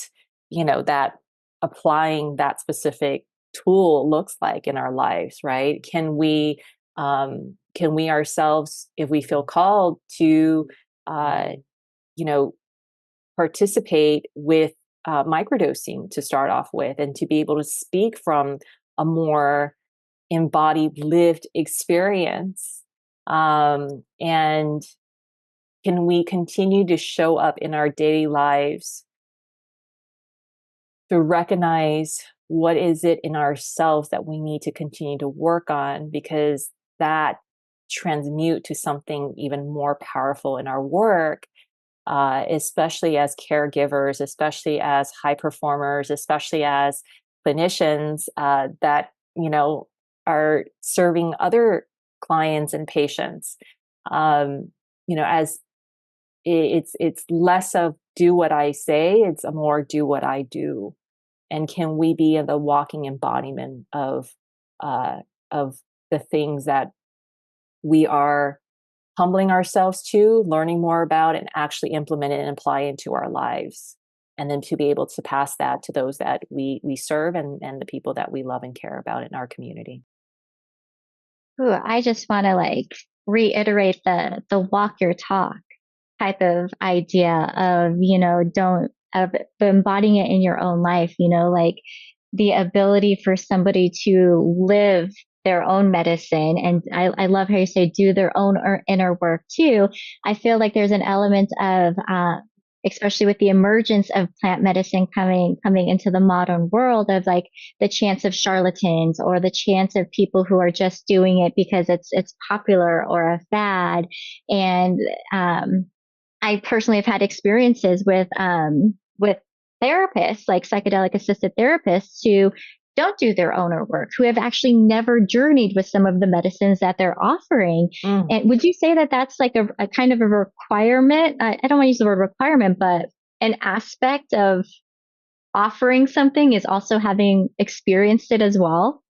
that applying that specific tool looks like in our lives, right? Can we ourselves, if we feel called to you know participate with microdosing to start off with, and to be able to speak from a more embodied lived experience, and can we continue to show up in our daily lives to recognize what is it in ourselves that we need to continue to work on, because that transmute to something even more powerful in our work, especially as caregivers, especially as high performers, especially as clinicians that are serving other clients and patients. As it's less of do what I say, it's a more do what I do. And can we be in the walking embodiment uh, of the things that we are humbling ourselves to, learning more about, and actually implement it and apply into our lives, and then to be able to pass that to those that we serve, and the people that we love and care about in our community. Ooh, I just want to reiterate the walk your talk type of idea of, don't of embodying it in your own life, like the ability for somebody to live their own medicine. And I love how you say do their own inner work too. I feel like there's an element of, especially with the emergence of plant medicine coming into the modern world, of the chance of charlatans, or the chance of people who are just doing it because it's popular or a fad. And I personally have had experiences with therapists, like psychedelic assisted therapists, who don't do their owner work, who have actually never journeyed with some of the medicines that they're offering. Mm. And would you say that that's like a kind of a requirement? I don't want to use the word requirement, but an aspect of offering something is also having experienced it as well?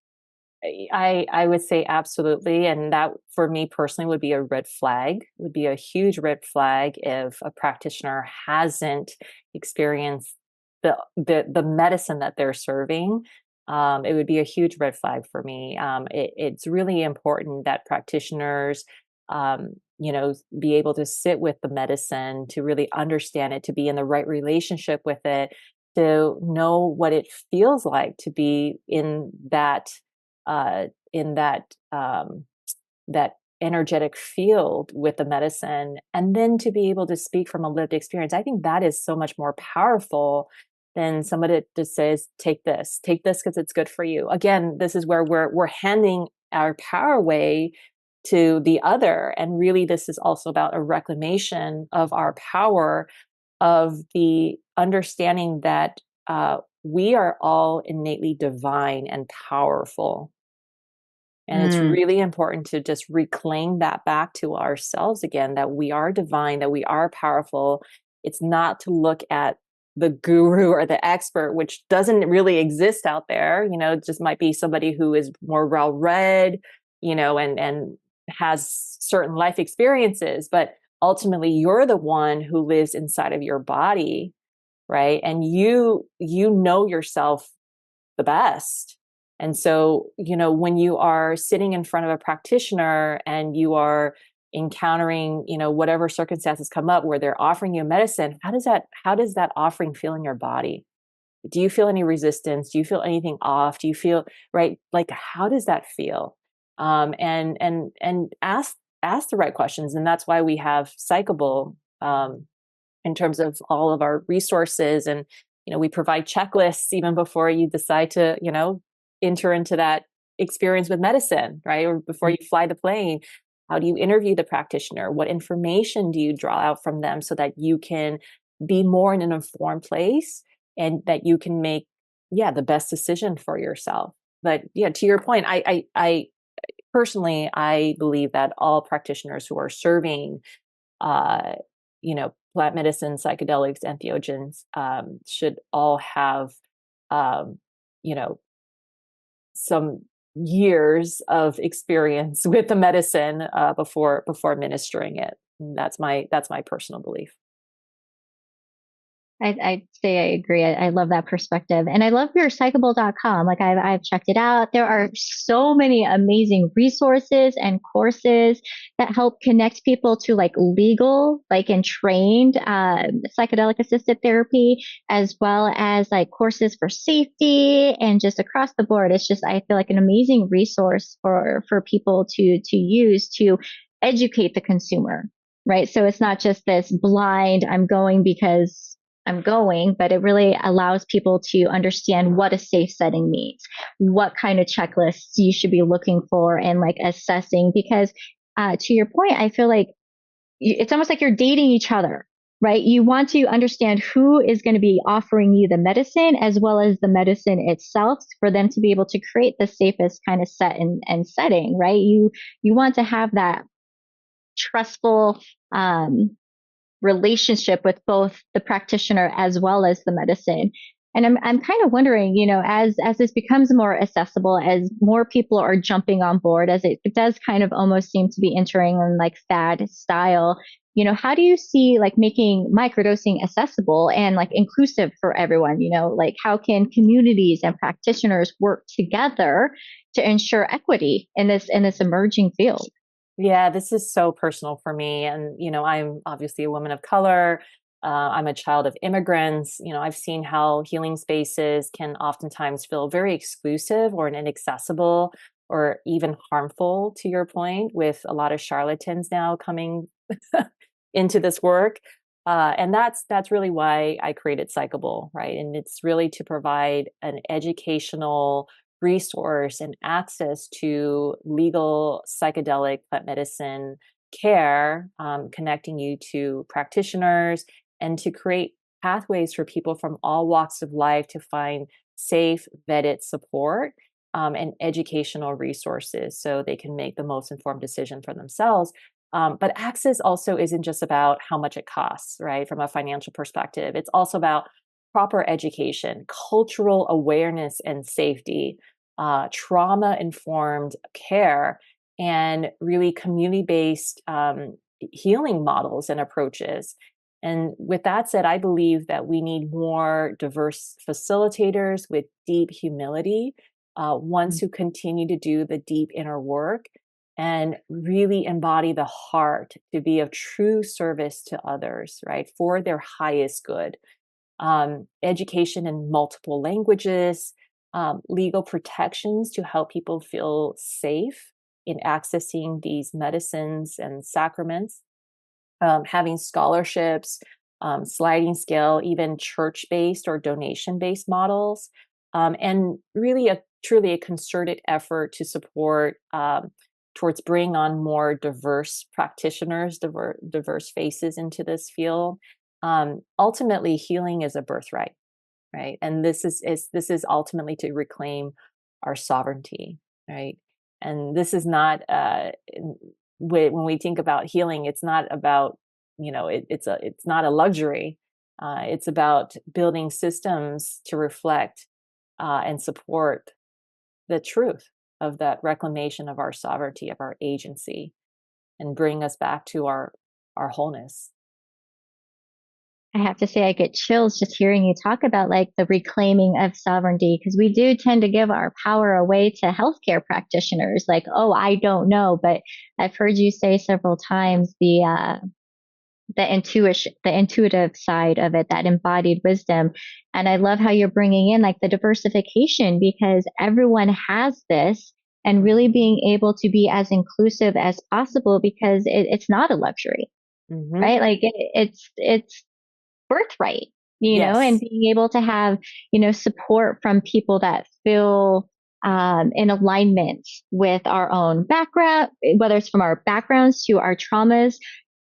I would say absolutely. And that for me personally would be a red flag, would be a huge red flag if a practitioner hasn't experienced the medicine that they're serving. It would be a huge red flag for me. It's really important that practitioners, be able to sit with the medicine, to really understand it, to be in the right relationship with it, to know what it feels like to be in that energetic field with the medicine, and then to be able to speak from a lived experience. I think that is so much more powerful than somebody that just says, take this because it's good for you. Again, this is where we're handing our power away to the other. And really, this is also about a reclamation of our power, of the understanding that we are all innately divine and powerful. And it's Mm. really important to just reclaim that back to ourselves again, that we are divine, that we are powerful. It's not to look at the guru or the expert, which doesn't really exist out there. It just might be somebody who is more well read, and has certain life experiences. But ultimately, you're the one who lives inside of your body, right? And you know yourself the best. And so, when you are sitting in front of a practitioner and you are encountering, whatever circumstances come up where they're offering you medicine, how does that offering feel in your body? Do you feel any resistance? Do you feel anything off? Do you feel right? Like, how does that feel? And ask the right questions. And that's why we have Psychable, in terms of all of our resources. And, we provide checklists even before you decide to, enter into that experience with medicine, right? Or before you fly the plane. How do you interview the practitioner? What information do you draw out from them so that you can be more in an informed place and that you can make, the best decision for yourself? But yeah, to your point, I personally, I believe that all practitioners who are serving, uh, plant medicine, psychedelics, entheogens, should all have, um, you know, some years of experience with the medicine, before administering it. That's my personal belief. I'd say I agree. I love that perspective. And I love your psychable.com. Like I've checked it out. There are so many amazing resources and courses that help connect people to like legal, like and trained, psychedelic assisted therapy, as well as like courses for safety and just across the board. It's just, I feel like an amazing resource for people to use to educate the consumer. Right. So it's not just this blind, I'm going because I'm going, but it really allows people to understand what a safe setting means, what kind of checklists you should be looking for and like assessing. Because to your point, I feel like it's almost like you're dating each other, right? You want to understand who is going to be offering you the medicine as well as the medicine itself for them to be able to create the safest kind of set and setting, right? You want to have that trustful, relationship with both the practitioner as well as the medicine. And I'm kind of wondering, as this becomes more accessible, as more people are jumping on board, as it does kind of almost seem to be entering in like fad style, how do you see like making microdosing accessible and like inclusive for everyone? Like how can communities and practitioners work together to ensure equity in this emerging field? Yeah, this is so personal for me. And, I'm obviously a woman of color. I'm a child of immigrants. I've seen how healing spaces can oftentimes feel very exclusive or inaccessible or even harmful, to your point, with a lot of charlatans now coming into this work. And that's really why I created Psychable, right? And it's really to provide an educational resource and access to legal psychedelic plant medicine care, connecting you to practitioners and to create pathways for people from all walks of life to find safe, vetted support, and educational resources so they can make the most informed decision for themselves. But access also isn't just about how much it costs, right? From a financial perspective, it's also about proper education, cultural awareness and safety, trauma informed care, and really community based, healing models and approaches. And with that said, I believe that we need more diverse facilitators with deep humility, ones who continue to do the deep inner work and really embody the heart to be of true service to others, right? For their highest good. Education in multiple languages, legal protections to help people feel safe in accessing these medicines and sacraments, having scholarships, sliding scale, even church based or donation based models, and really truly a concerted effort to support, towards bringing on more diverse practitioners, diverse faces into this field. Ultimately, healing is a birthright, right? And this is ultimately to reclaim our sovereignty, right? And this is not, when we think about healing, it's not about, it's not a luxury. It's about building systems to reflect, and support the truth of that reclamation of our sovereignty, of our agency, and bring us back to our wholeness. I have to say I get chills just hearing you talk about like the reclaiming of sovereignty, because we do tend to give our power away to healthcare practitioners. Like, oh, I don't know, but I've heard you say several times the intuitive side of it, that embodied wisdom. And I love how you're bringing in like the diversification, because everyone has this, and really being able to be as inclusive as possible, because it's not a luxury, Mm-hmm. right? Like it's birthright, and Yes. being able to have, support from people that feel in alignment with our own background, whether it's from our backgrounds to our traumas,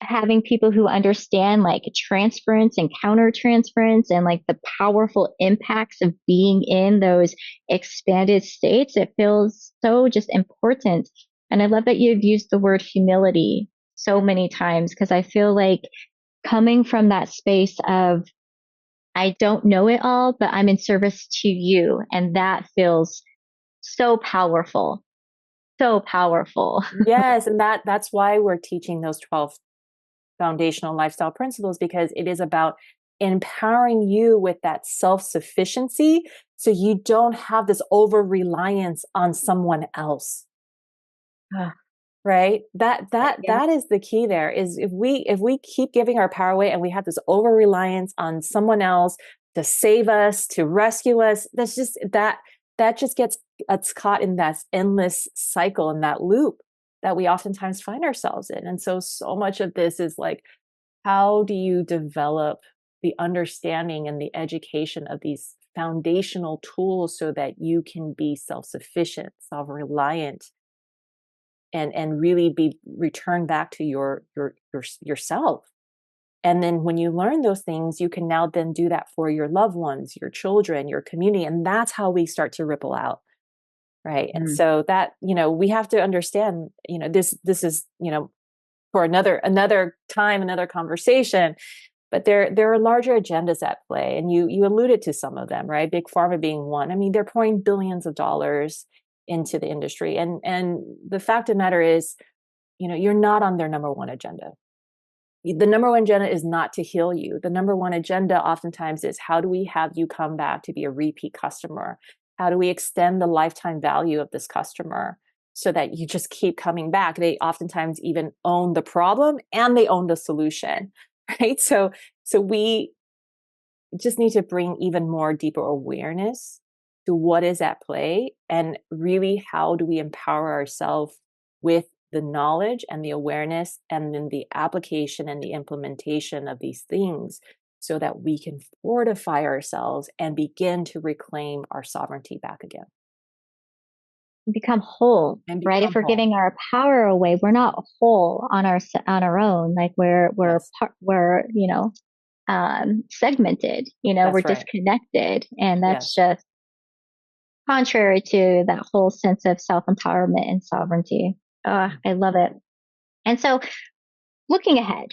having people who understand like transference and countertransference and like the powerful impacts of being in those expanded states. It feels so just important. And I love that you've used the word humility so many times, because I feel like coming from that space of, I don't know it all, but I'm in service to you. And that feels so powerful, so powerful. Yes, and that's why we're teaching those 12 foundational lifestyle principles, because it is about empowering you with that self-sufficiency so you don't have this over reliance on someone else. Right? Yeah. That is the key there, is if we keep giving our power away and we have this over reliance on someone else to save us, to rescue us, that's just that just gets us caught in that endless cycle, in that loop that we oftentimes find ourselves in. And so much of this is like, how do you develop the understanding and the education of these foundational tools so that you can be self-sufficient, self-reliant, and really be returned back to yourself. And then when you learn those things, you can now then do that for your loved ones, your children, your community, and that's how we start to ripple out, right? And Mm. so that, we have to understand, this is, for another time, another conversation. But there are larger agendas at play, and you alluded to some of them, right? Big pharma being one. I mean, they're pouring billions of dollars into the industry, and the fact of the matter is, you're not on their number one agenda. The number one agenda is not to heal you. The number one agenda oftentimes is, how do we have you come back to be a repeat customer? How do we extend the lifetime value of this customer so that you just keep coming back? They oftentimes even own the problem and they own the solution, right? So we just need to bring even more deeper awareness to what is at play, and really, how do we empower ourselves with the knowledge and the awareness, and then the application and the implementation of these things, so that we can fortify ourselves and begin to reclaim our sovereignty back again Become whole, and right? If become we're whole. giving our power away, we're not whole on our own. Like Yes, we're segmented. We're that's right. disconnected, and that's Yes. just contrary to that whole sense of self empowerment and sovereignty. I love it. And so, looking ahead,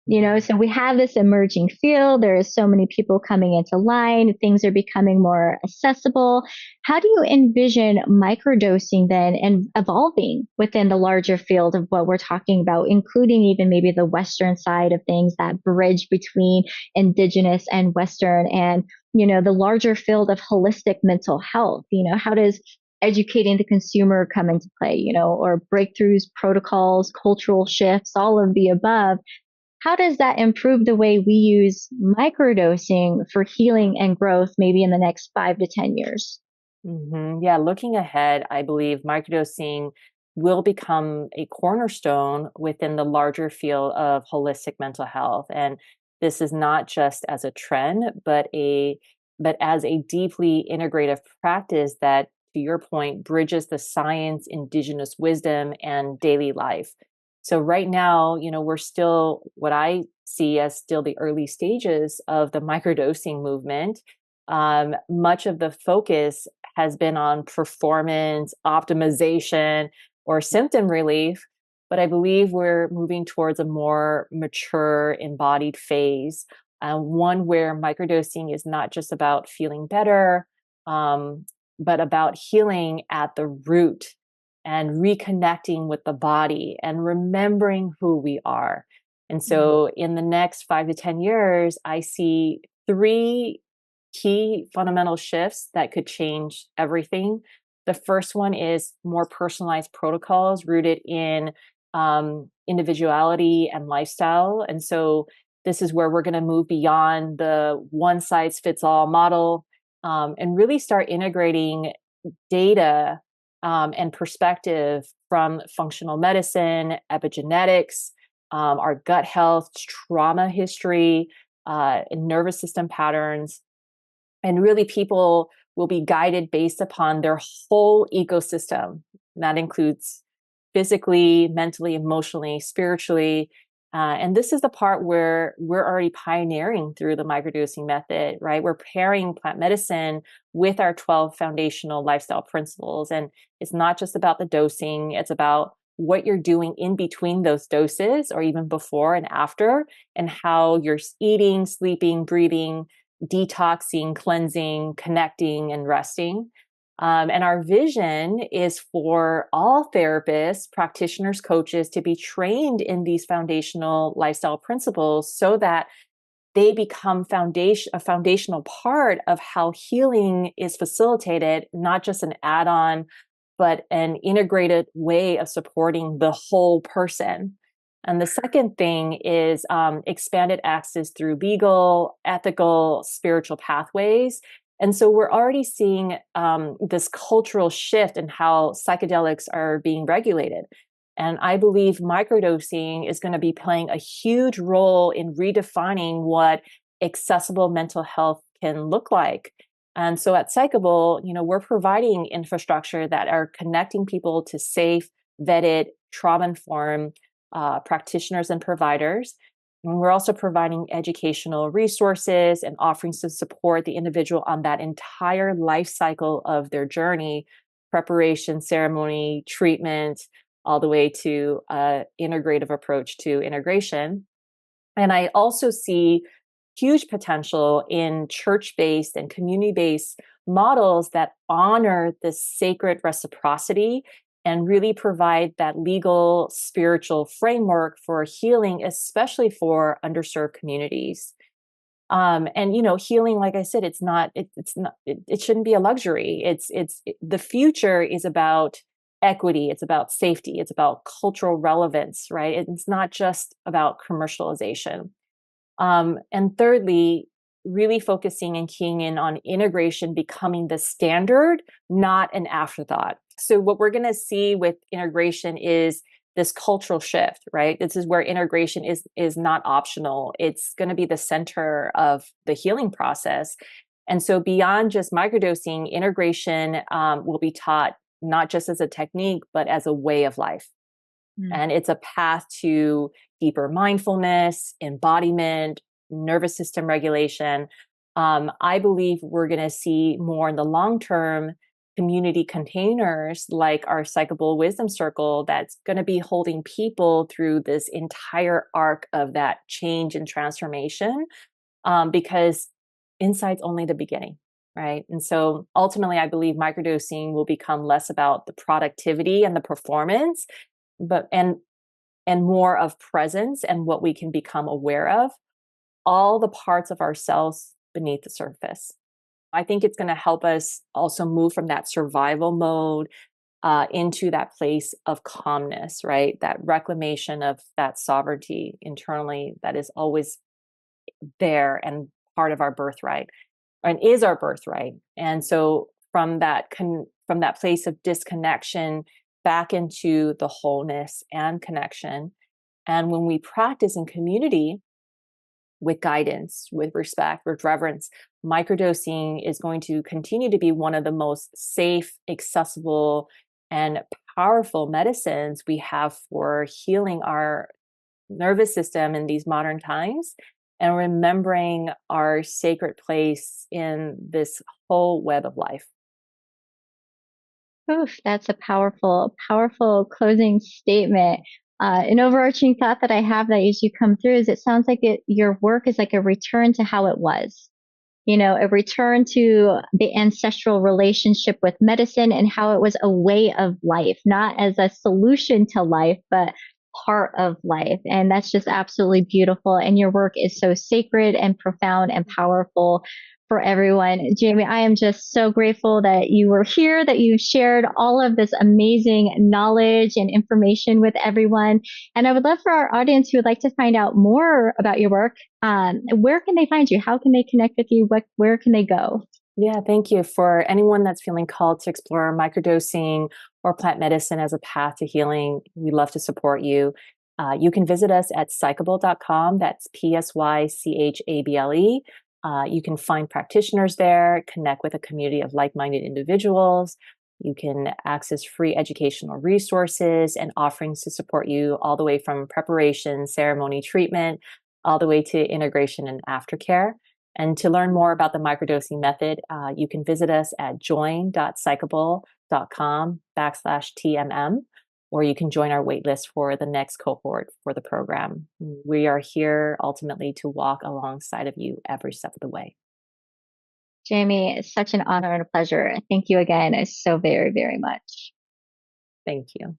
so we have this emerging field. There is so many people coming into line. Things are becoming more accessible. How do you envision microdosing then and evolving within the larger field of what we're talking about, including even maybe the Western side of things, that bridge between indigenous and Western, and, the larger field of holistic mental health? How does educating the consumer come into play, or breakthroughs, protocols, cultural shifts, all of the above? How does that improve the way we use microdosing for healing and growth, maybe in the next 5 to 10 years? Yeah, looking ahead, I believe microdosing will become a cornerstone within the larger field of holistic mental health. And this is not just as a trend, but as a deeply integrative practice that, to your point, bridges the science, indigenous wisdom, and daily life. So right now, we're still, what I see as still, the early stages of the microdosing movement. Much of the focus has been on performance optimization or symptom relief, but I believe we're moving towards a more mature, embodied phase, one where microdosing is not just about feeling better, um, but about healing at the root and reconnecting with the body and remembering who we are. And so in the next 5 to 10 years, I see three key fundamental shifts that could change everything. The first one is more personalized protocols rooted in individuality and lifestyle. And so this is where we're going to move beyond the one size fits all model, and really start integrating data and perspective from functional medicine, epigenetics, our gut health, trauma history, and nervous system patterns. And really, people will be guided based upon their whole ecosystem. That includes physically, mentally, emotionally, spiritually. And this is the part where we're already pioneering through the microdosing method, right? We're pairing plant medicine with our 12 foundational lifestyle principles. And it's not just about the dosing, it's about what you're doing in between those doses or even before and after, and how you're eating, sleeping, breathing, detoxing, cleansing, connecting, and resting. And our vision is for all therapists, practitioners, coaches to be trained in these foundational lifestyle principles so that they become a foundational part of how healing is facilitated, not just an add-on, but an integrated way of supporting the whole person. And the second thing is expanded access through legal, ethical, spiritual pathways. And so we're already seeing this cultural shift in how psychedelics are being regulated. And I believe microdosing is going to be playing a huge role in redefining what accessible mental health can look like. And so at Psychable, we're providing infrastructure that are connecting people to safe, vetted, trauma-informed practitioners and providers. And we're also providing educational resources and offerings to support the individual on that entire life cycle of their journey, preparation, ceremony, treatment, all the way to an integrative approach to integration. And I also see huge potential in church-based and community-based models that honor this sacred reciprocity and really provide that legal, spiritual framework for healing, especially for underserved communities. And healing, like I said, it shouldn't be a luxury. The future is about equity, it's about safety, it's about cultural relevance, right? It's not just about commercialization. And thirdly, really focusing and keying in on integration becoming the standard, not an afterthought. So what we're going to see with integration is this cultural shift, right? This is where integration is not optional. It's going to be the center of the healing process. And so beyond just microdosing, integration will be taught not just as a technique, but as a way of life. And it's a path to deeper mindfulness, embodiment, nervous system regulation. I believe we're going to see more in the long term community containers like our Psychable Wisdom Circle that's going to be holding people through this entire arc of that change and transformation, because insight's only the beginning. Right. And so ultimately, I believe microdosing will become less about the productivity and the performance, but and more of presence and what we can become aware of, all the parts of ourselves beneath the surface. I think it's going to help us also move from that survival mode into that place of calmness, right? That reclamation of that sovereignty internally that is always there and part of our birthright and is our birthright. And so from that place of disconnection back into the wholeness and connection. And when we practice in community with guidance, with respect, with reverence, microdosing is going to continue to be one of the most safe, accessible, and powerful medicines we have for healing our nervous system in these modern times and remembering our sacred place in this whole web of life. Oof, that's a powerful, powerful closing statement. An overarching thought that I have that as you come through is it sounds like your work is like a return to how it was. A return to the ancestral relationship with medicine and how it was a way of life, not as a solution to life, but part of life. And that's just absolutely beautiful. And your work is so sacred and profound and powerful for everyone. Jemie, I am just so grateful that you were here, that you shared all of this amazing knowledge and information with everyone. And I would love for our audience who would like to find out more about your work. Where can they find you? How can they connect with you? Where can they go? Yeah, thank you. For anyone that's feeling called to explore microdosing or plant medicine as a path to healing, we love to support you. You can visit us at psychable.com. That's Psychable. You can find practitioners there, connect with a community of like-minded individuals. You can access free educational resources and offerings to support you all the way from preparation, ceremony, treatment, all the way to integration and aftercare. And to learn more about the microdosing method, you can visit us at join.psychable.com/TMM, or you can join our waitlist for the next cohort for the program. We are here ultimately to walk alongside of you every step of the way. Jemie, it's such an honor and a pleasure. Thank you again so very, very much. Thank you.